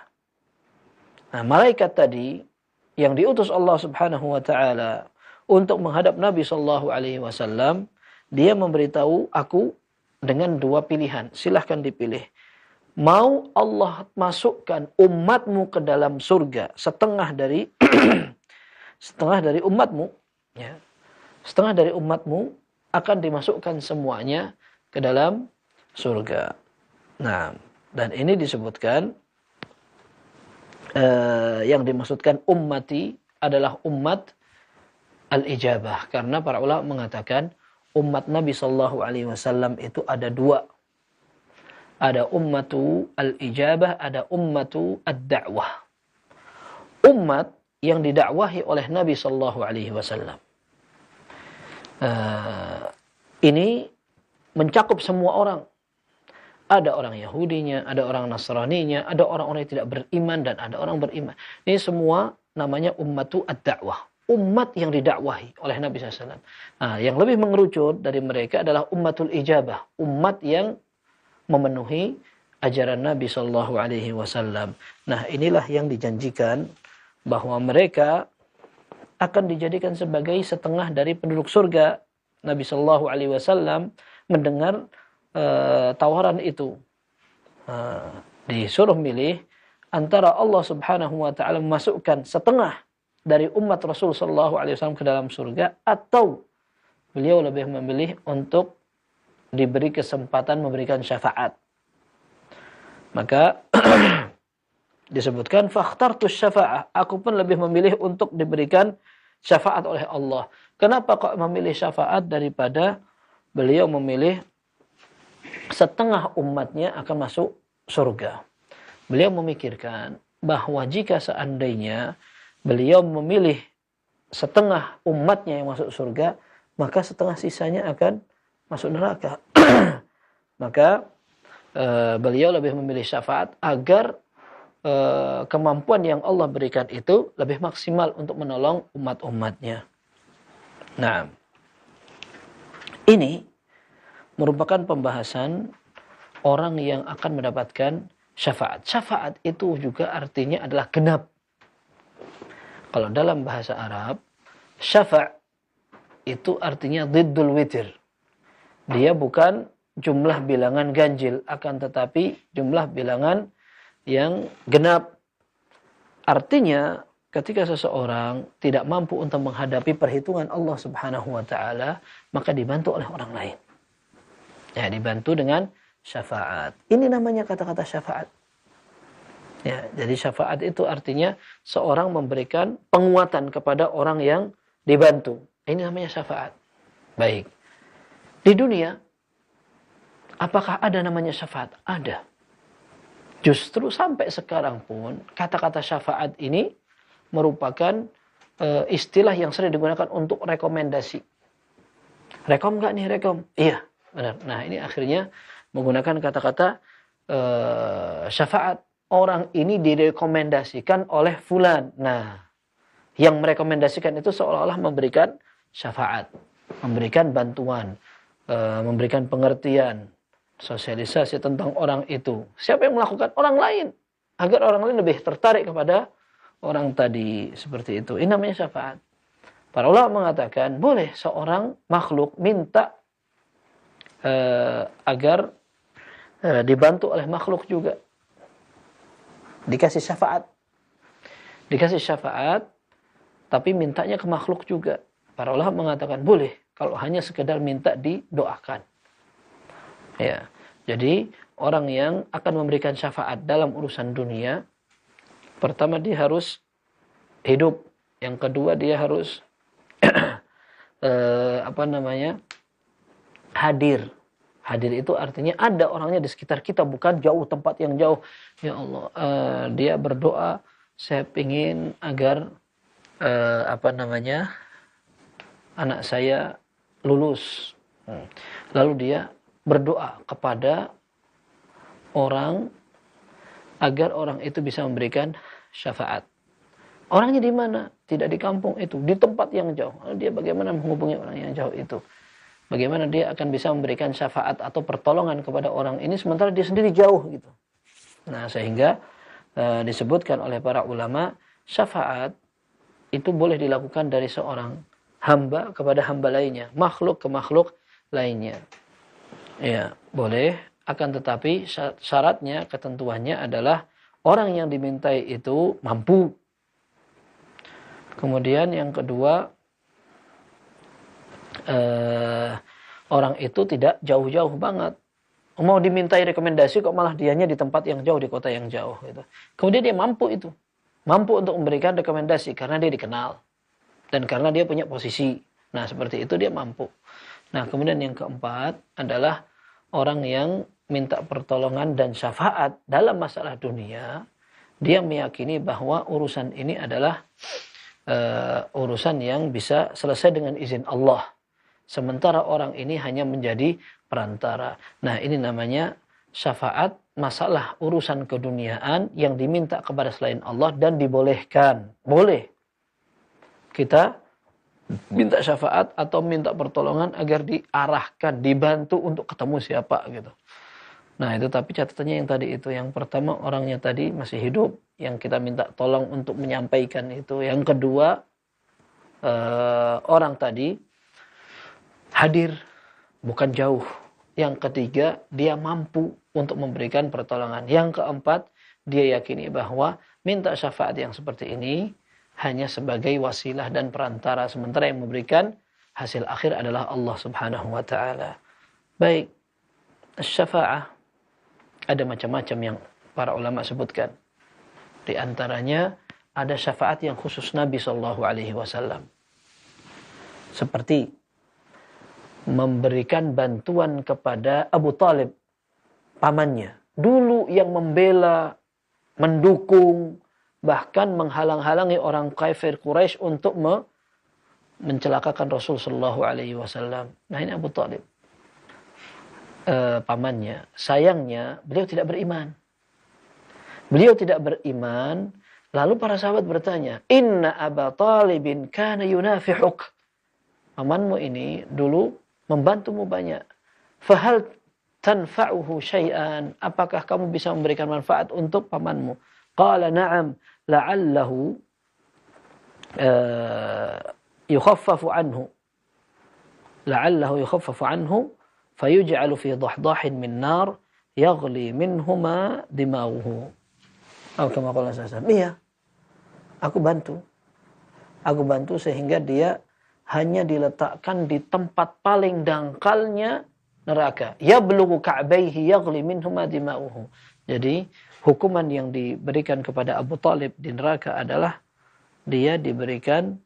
Nah, malaikat tadi yang diutus Allah Subhanahu wa taala untuk menghadap Nabi sallallahu alaihi wasallam, dia memberitahu aku dengan dua pilihan. Silahkan dipilih. Mau Allah masukkan umatmu ke dalam surga setengah dari umatmu, ya. Setengah dari umatmu akan dimasukkan semuanya ke dalam surga. Nah, dan ini disebutkan yang dimaksudkan ummati adalah umat al-ijabah, karena para ulama mengatakan umat Nabi sallallahu alaihi wasallam itu ada dua. Ada ummatu al-ijabah, ada ummatu ad-da'wah. Umat yang didakwahi oleh Nabi sallallahu alaihi wasallam. Ini mencakup semua orang. Ada orang Yahudinya, ada orang Nasraninya, ada orang-orang yang tidak beriman, dan ada orang beriman. Ini semua namanya ummatu ad-da'wah. Umat yang didakwahi oleh Nabi SAW. Yang lebih mengerucut dari mereka adalah ummatul ijabah. Umat yang memenuhi ajaran Nabi Sallallahu Alaihi Wasallam. Nah, inilah yang dijanjikan bahwa mereka akan dijadikan sebagai setengah dari penduduk surga. Nabi Sallallahu Alaihi Wasallam mendengar tawaran itu. Disuruh milih antara Allah Subhanahu Wa Taala memasukkan setengah dari umat Rasul Sallallahu Alaihi Wasallam ke dalam surga, atau beliau lebih memilih untuk diberi kesempatan memberikan syafaat. Maka disebutkan fakhtartus syafa'ah, aku pun lebih memilih untuk diberikan syafaat oleh Allah. Kenapa kok memilih syafaat daripada beliau memilih setengah umatnya akan masuk surga? Beliau memikirkan bahwa jika seandainya beliau memilih setengah umatnya yang masuk surga, maka setengah sisanya akan masuk neraka. Maka beliau lebih memilih syafaat agar kemampuan yang Allah berikan itu lebih maksimal untuk menolong umat-umatnya. Nah, ini merupakan pembahasan orang yang akan mendapatkan syafaat. Syafaat itu juga artinya adalah genap. Kalau dalam bahasa Arab, syafa' itu artinya diddul witir. Dia bukan jumlah bilangan ganjil, akan tetapi jumlah bilangan yang genap. Artinya ketika seseorang tidak mampu untuk menghadapi perhitungan Allah Subhanahu wa taala, maka dibantu oleh orang lain. Ya, dibantu dengan syafaat. Ini namanya kata-kata syafaat. Ya, jadi syafaat itu artinya seorang memberikan penguatan kepada orang yang dibantu. Ini namanya syafaat. Baik. Di dunia, apakah ada namanya syafaat? Ada. Justru sampai sekarang pun, kata-kata syafaat ini merupakan istilah yang sering digunakan untuk rekomendasi. Rekom nggak nih, rekom? Iya, benar. Nah, ini akhirnya menggunakan kata-kata syafaat. Orang ini direkomendasikan oleh fulan. Nah, yang merekomendasikan itu seolah-olah memberikan syafaat, memberikan bantuan, memberikan pengertian, sosialisasi tentang orang itu. Siapa yang melakukan? Orang lain. Agar orang lain lebih tertarik kepada orang tadi. Seperti itu. Ini namanya syafaat. Para ulama mengatakan, boleh seorang makhluk minta agar dibantu oleh makhluk juga. Dikasih syafaat. Dikasih syafaat, tapi mintanya ke makhluk juga. Para ulama mengatakan, boleh. Kalau hanya sekedar minta didoakan. Ya, jadi orang yang akan memberikan syafaat dalam urusan dunia, pertama dia harus hidup, yang kedua dia harus hadir. Hadir itu artinya ada orangnya di sekitar kita, bukan jauh, tempat yang jauh. Ya Allah, dia berdoa, saya ingin agar anak saya lulus. Lalu dia berdoa kepada orang agar orang itu bisa memberikan syafaat. Orangnya di mana? Tidak di kampung itu, di tempat yang jauh. Lalu dia bagaimana menghubungi orang yang jauh itu? Bagaimana dia akan bisa memberikan syafaat atau pertolongan kepada orang ini sementara dia sendiri jauh gitu. Nah, sehingga disebutkan oleh para ulama, syafaat itu boleh dilakukan dari seorang hamba kepada hamba lainnya, makhluk ke makhluk lainnya. Ya, boleh, akan tetapi syaratnya, ketentuannya adalah orang yang dimintai itu mampu. Kemudian yang kedua, orang itu tidak jauh-jauh banget. Mau dimintai rekomendasi kok malah dianya di tempat yang jauh, di kota yang jauh gitu. Kemudian dia mampu itu. Mampu untuk memberikan rekomendasi karena dia dikenal. Dan karena dia punya posisi. Nah, seperti itu dia mampu. Nah, kemudian yang keempat adalah orang yang minta pertolongan dan syafaat dalam masalah dunia. Dia meyakini bahwa urusan ini adalah urusan yang bisa selesai dengan izin Allah. Sementara orang ini hanya menjadi perantara. Nah, ini namanya syafaat, masalah urusan keduniaan yang diminta kepada selain Allah dan dibolehkan. Boleh kita minta syafaat atau minta pertolongan agar diarahkan, dibantu untuk ketemu siapa gitu. Nah, itu tapi catatannya yang tadi itu. Yang pertama, orangnya tadi masih hidup, yang kita minta tolong untuk menyampaikan itu. Yang kedua, orang tadi hadir, bukan jauh. Yang ketiga, dia mampu untuk memberikan pertolongan. Yang keempat, dia yakini bahwa minta syafaat yang seperti ini hanya sebagai wasilah dan perantara. Sementara yang memberikan hasil akhir adalah Allah Subhanahu wa ta'ala. Baik, Syafa'ah ada macam-macam yang para ulama sebutkan. Di antaranya ada syafaat yang khusus Nabi sallallahu alaihi wasallam. Seperti memberikan bantuan kepada Abu Talib, pamannya. Dulu yang membela, mendukung, bahkan menghalang-halangi orang kafir Quraisy untuk mencelakakan Rasul sallallahu alaihi wasallam. Nah, ini Abu Talib. Pamannya. Sayangnya beliau tidak beriman. Beliau tidak beriman. Lalu para sahabat bertanya, "Inna Aba Talibin kana yunafihuk." Pamanmu ini dulu membantumu banyak. Fahal tanfa'uhu syai'an? Apakah kamu bisa memberikan manfaat untuk pamanmu? Qala na'am, la'allahu yukhaffafu anhu. La'allahu yukhaffafu anhu fayuj'alu fi dahdahin min nar yaghli minhuma dimauhu. Kama qala sallallahu. Iya. Aku bantu sehingga dia hanya diletakkan di tempat paling dangkalnya neraka. Yablughu ka'baihi yaghli minhuma dimauhu. Jadi hukuman yang diberikan kepada Abu Talib di neraka adalah dia diberikan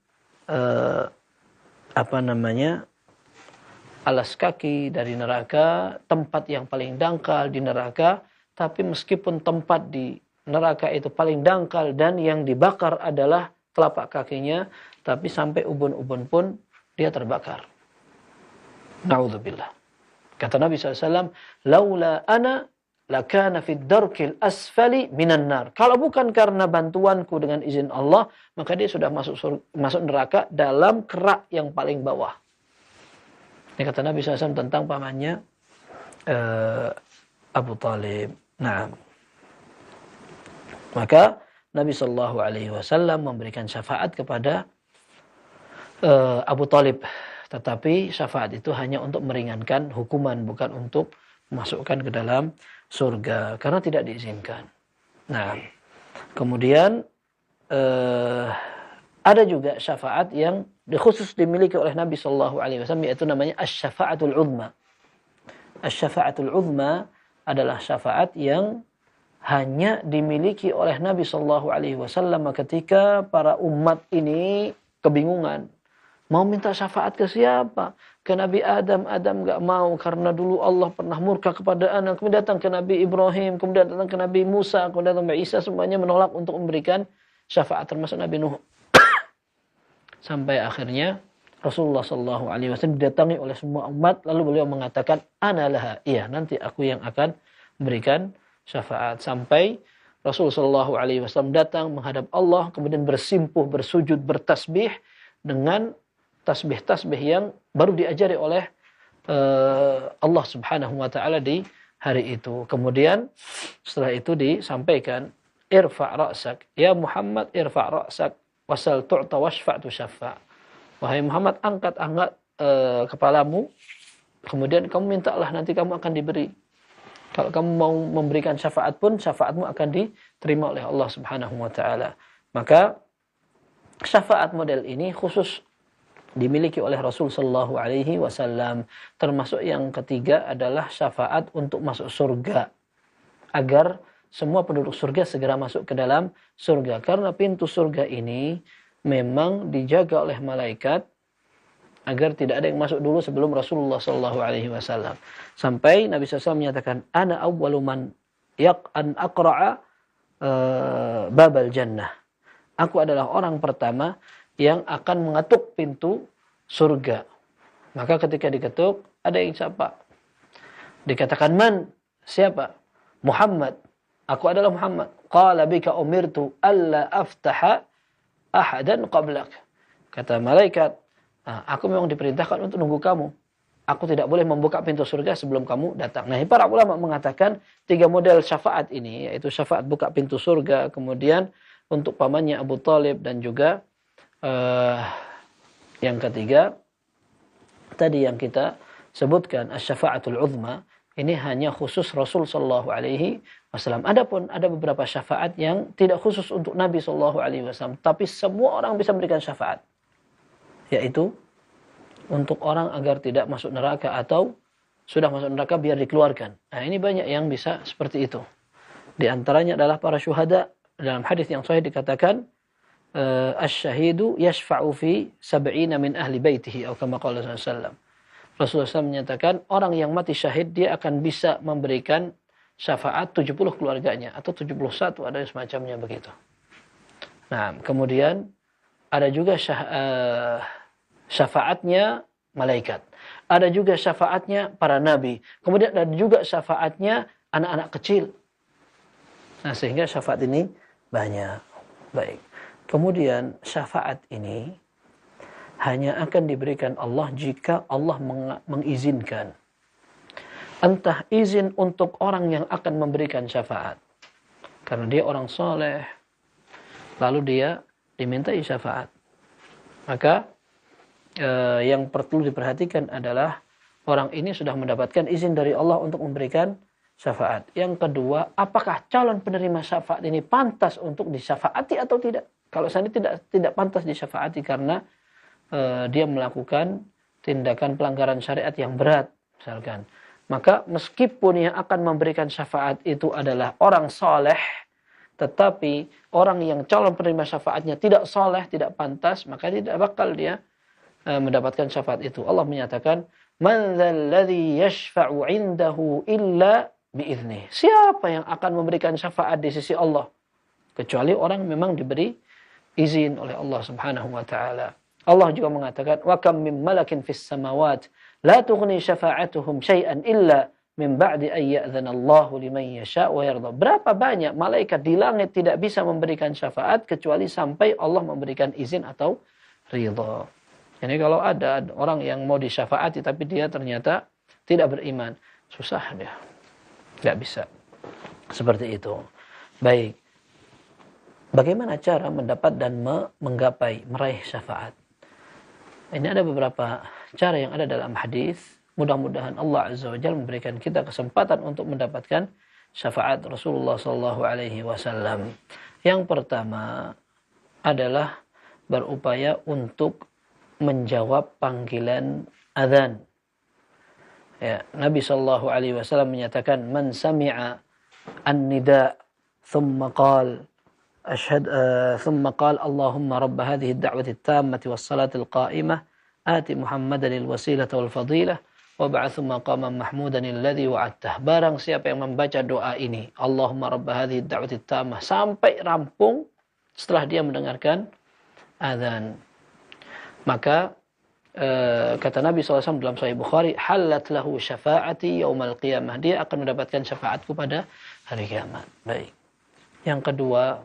alas kaki dari neraka, tempat yang paling dangkal di neraka. Tapi meskipun tempat di neraka itu paling dangkal dan yang dibakar adalah telapak kakinya, tapi sampai ubun-ubun pun dia terbakar. Na'udzubillah. Kata Nabi SAW, "Laula ana lakana fid darkil asfali minan nar." Kalau bukan karena bantuanku dengan izin Allah, maka dia sudah masuk neraka dalam kerak yang paling bawah. Ini kata Nabi SAW tentang pamannya Abu Talib. Nah, maka Nabi Shallallahu Alaihi Wasallam memberikan syafaat kepada Abu Talib, tetapi syafaat itu hanya untuk meringankan hukuman, bukan untuk masukkan ke dalam surga, karena tidak diizinkan. Nah, kemudian ada juga syafaat yang khusus dimiliki oleh Nabi Shallallahu Alaihi Wasallam, yaitu namanya asy-syafa'atul uzma. Asy-syafa'atul uzma adalah syafaat yang hanya dimiliki oleh Nabi Shallallahu Alaihi Wasallam ketika para umat ini kebingungan. Mau minta syafaat ke siapa? Ke Nabi Adam. Adam gak mau karena dulu Allah pernah murka kepada anak. Kemudian datang ke Nabi Ibrahim. Kemudian datang ke Nabi Musa. Kemudian datang ke Nabi Isa. Semuanya menolak untuk memberikan syafaat, termasuk Nabi Nuh. Sampai akhirnya Rasulullah Shallallahu Alaihi Wasallam didatangi oleh semua umat. Lalu beliau mengatakan, "Ana laha." Iya, nanti aku yang akan memberikan syafaat. Sampai Rasulullah Shallallahu Alaihi Wasallam datang menghadap Allah, kemudian bersimpuh, bersujud, bertasbih dengan tasbih-tasbih yang baru diajari oleh Allah Subhanahu Wa Taala di hari itu. Kemudian setelah itu disampaikan, "Irfa' ra'sak, ya Muhammad, irfa' ra'sak, wasal tu'ta washfa' tushaffa." Wahai Muhammad, angkat kepalamu, kemudian kamu mintalah, nanti kamu akan diberi. Kalau kamu mau memberikan syafaat pun, syafaatmu akan diterima oleh Allah Subhanahu Wa Taala. Maka syafaat model ini khusus dimiliki oleh Rasul Sallallahu Alaihi Wasallam. Termasuk yang ketiga adalah syafaat untuk masuk surga, agar semua penduduk surga segera masuk ke dalam surga. Karena pintu surga ini memang dijaga oleh malaikat agar tidak ada yang masuk dulu sebelum Rasulullah Sallallahu Alaihi Wasallam. Sampai Nabi SAW menyatakan, "Ana awwalu man an aqra'a babal jannah." Aku adalah orang pertama yang akan mengetuk pintu surga. Maka ketika diketuk, ada yang siapa? Dikatakan, "Man?" Siapa? "Muhammad." Aku adalah Muhammad. "Qala bika umirtu alla aftaha ahadan qablak." Kata malaikat, aku memang diperintahkan untuk nunggu kamu. Aku tidak boleh membuka pintu surga sebelum kamu datang. Nah, para ulama mengatakan 3 model syafaat ini, yaitu syafaat buka pintu surga, kemudian untuk pamannya Abu Talib, dan juga yang ketiga tadi yang kita sebutkan, asy-syafa'atul uzma, ini hanya khusus Rasul Sallallahu Alaihi Wasallam. Adapun ada beberapa syafaat yang tidak khusus untuk Nabi Sallallahu Alaihi Wasallam, tapi semua orang bisa memberikan syafaat, yaitu untuk orang agar tidak masuk neraka atau sudah masuk neraka biar dikeluarkan. Nah, ini banyak yang bisa seperti itu. Di antaranya adalah para syuhada. Dalam hadis yang sahih dikatakan, asy-syahidu yashfa'u fi 70 min ahli baitihi atau kama qala sallallahu. Rasulullah SAW menyatakan orang yang mati syahid dia akan bisa memberikan syafaat 70 keluarganya atau 71, ada semacamnya begitu. Nah, kemudian ada juga syafaatnya malaikat. Ada juga syafaatnya para nabi. Kemudian ada juga syafaatnya anak-anak kecil. Nah, sehingga syafaat ini banyak. Baik. Kemudian syafaat ini hanya akan diberikan Allah jika Allah mengizinkan. Entah izin untuk orang yang akan memberikan syafaat. Karena dia orang soleh. Lalu dia dimintai syafaat. Maka yang perlu diperhatikan adalah orang ini sudah mendapatkan izin dari Allah untuk memberikan syafaat. Yang kedua, apakah calon penerima syafaat ini pantas untuk disyafaati atau tidak? Kalau seandainya tidak pantas disyafaati karena dia melakukan tindakan pelanggaran syariat yang berat, misalkan, maka meskipun yang akan memberikan syafaat itu adalah orang soleh, tetapi orang yang calon penerima syafaatnya tidak soleh, tidak pantas, maka tidak bakal dia mendapatkan syafaat itu. Allah menyatakan, "Man dzalladzi yashfa'u 'indahu illa bi'idznih." Siapa yang akan memberikan syafaat di sisi Allah? Kecuali orang memang diberi izin oleh Allah Subhanahu wa taala. Allah juga mengatakan, "Wa kam min malakin fis samawat la tughni syafa'atuhum syai'an illa min ba'di an ya'dzana Allahu liman yasha' wa yarda." Berapa banyak malaikat di langit tidak bisa memberikan syafaat kecuali sampai Allah memberikan izin atau ridha. Jadi kalau ada orang yang mau disyafaati tapi dia ternyata tidak beriman, susah dia. Tidak bisa. Seperti itu. Baik. Bagaimana cara mendapat dan meraih syafaat? Ini ada beberapa cara yang ada dalam hadis. Mudah-mudahan Allah Azza wa Jalla memberikan kita kesempatan untuk mendapatkan syafaat Rasulullah sallallahu alaihi wasallam. Yang pertama adalah berupaya untuk menjawab panggilan azan. Ya, Nabi sallallahu alaihi wasallam menyatakan, "Man sami'a an-nida thumma qala ثم قال اللهم رب هذه الدعوة التامة والصلاة القائمة آت محمدا الوسيلة والفضيلة وابعث مقاما محمودا الذي وعدته." Barang siapa yang membaca doa ini, Allahumma rabb hadhihi ad-da'wati at-tammah, sampai rampung setelah dia mendengarkan azan, maka kata Nabi SAW dalam Sahih Bukhari, halat lahu syafa'ati yaumal qiyamah, dia akan mendapatkan syafaatku pada hari kiamat. Baik. Yang kedua,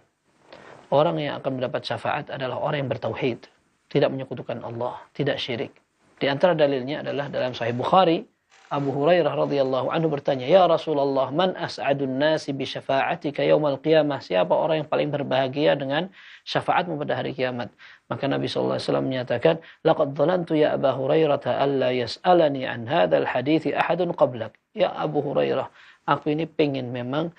orang yang akan mendapat syafaat adalah orang yang bertauhid, tidak menyekutukan Allah, tidak syirik. Di antara dalilnya adalah dalam Sahih Bukhari, Abu Hurairah radhiyallahu anhu bertanya, "Ya Rasulullah, man as'adun nasi bi syafa'atika yaumal qiyamah?" Siapa orang yang paling berbahagia dengan syafaatmu pada hari kiamat? Maka Nabi sallallahu alaihi wasallam menyatakan, "Laqad dhanantu ya Abu Hurairah alla yas'alani an hadzal hadits ahadun qablak." Ya Abu Hurairah, aku ini pengen memang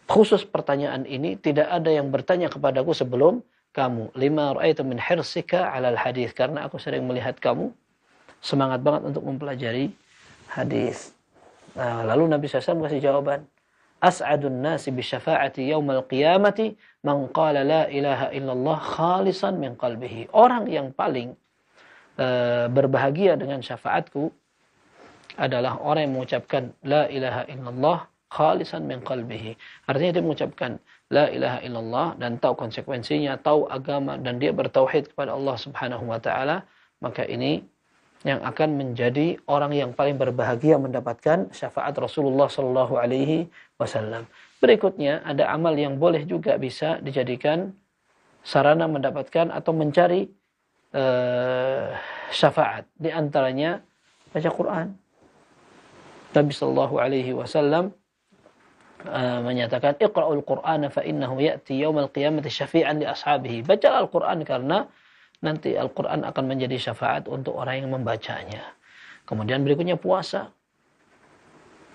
khusus pertanyaan ini tidak ada yang bertanya kepadaku sebelum kamu. Lima ra'aitu min hirsika 'alal hadis, karena aku sering melihat kamu semangat banget untuk mempelajari hadis. Nah, lalu Nabi SAW kasih jawaban, "As'adun nasi bi syafa'ati yaumal qiyamati man qala la ilaha illallah khalisan min qalbihi." Orang yang paling berbahagia dengan syafaatku adalah orang yang mengucapkan la ilaha illallah khalisan min qalbihi. Artinya dia mengucapkan la ilaha illallah dan tahu konsekuensinya, tahu agama, dan dia bertauhid kepada Allah Subhanahu wa taala, maka ini yang akan menjadi orang yang paling berbahagia mendapatkan syafaat Rasulullah sallallahu alaihi wasallam. Berikutnya ada amal yang boleh juga bisa dijadikan sarana mendapatkan atau mencari syafaat. Di antaranya baca Quran. Nabi sallallahu alaihi wasallam menyatakan, "Iqra'ul Qur'ana fa innahu ya'ti yaumal qiyamati syafi'an li ashabihi." Baca Al-Qur'an karena nanti Al-Qur'an akan menjadi syafaat untuk orang yang membacanya. Kemudian berikutnya puasa.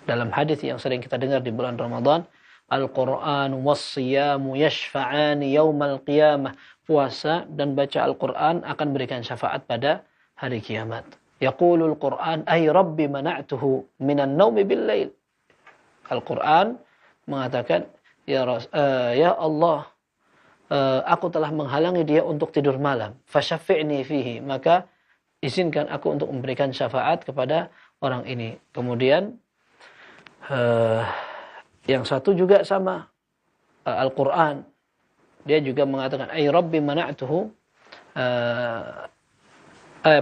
Dalam hadis yang sering kita dengar di bulan Ramadan, Al-Qur'an was-siyamu yashfa'ani yaumal qiyamah. Puasa dan baca Al-Qur'an akan berikan syafaat pada hari kiamat. Yaqulul Qur'an ay rabbi mana'tuhu minan naumi bil lail. Al-Qur'an mengatakan ya Allah, aku telah menghalangi dia untuk tidur malam. Fasyafi'ni fihi, maka izinkan aku untuk memberikan syafaat kepada orang ini. Kemudian yang satu juga sama, Al-Quran. Dia juga mengatakan ay rabbi mana'tuhu,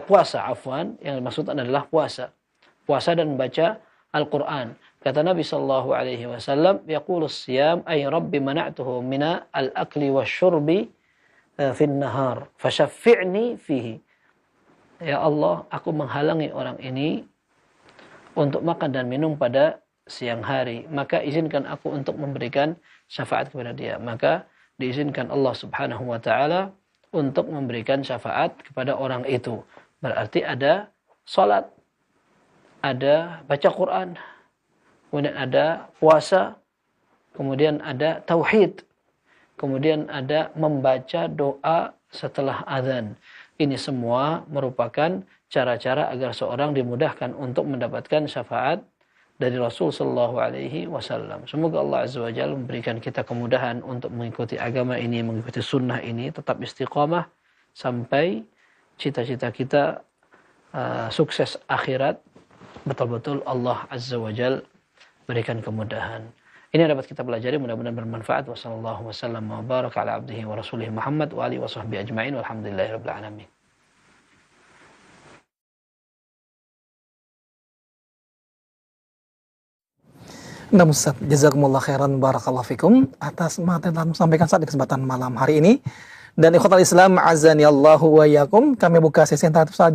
puasa, afwan, yang dimaksud adalah puasa dan membaca Al-Quran. Kata Nabi sallallahu alaihi wasallam, yaqulus siyam ay rabbi mana'tuhu mina al-akli wasyurbi fin nahar fasyaffi'ni fihi. Ya Allah, aku menghalangi orang ini untuk makan dan minum pada siang hari, maka izinkan aku untuk memberikan syafaat kepada dia. Maka diizinkan Allah Subhanahu wa taala untuk memberikan syafaat kepada orang itu. Berarti ada salat, ada baca Quran, kemudian ada puasa, kemudian ada tauhid, kemudian ada membaca doa setelah azan. Ini semua merupakan cara-cara agar seorang dimudahkan untuk mendapatkan syafaat dari Rasul sallallahu alaihi wasallam. Semoga Allah azza wajalla memberikan kita kemudahan untuk mengikuti agama ini, mengikuti sunnah ini, tetap istiqamah sampai cita-cita kita sukses akhirat, betul-betul Allah azza wajalla berikan kemudahan. Ini yang dapat kita pelajari, mudah-mudahan bermanfaat. Wassallallahu wasallam wa baraka ala abdihi wa rasulih Muhammad wa alihi wa sahbihi ajma'in walhamdulillahirabbil alamin. Nah, Ustaz, jazakumullah khairan, barakallahu fikum atas materi yang sampaikan saat di kesempatan malam hari ini. Dan ikhwatal Islam azani Allahu wa iyyakum, kami buka sesi yang terakhir saja.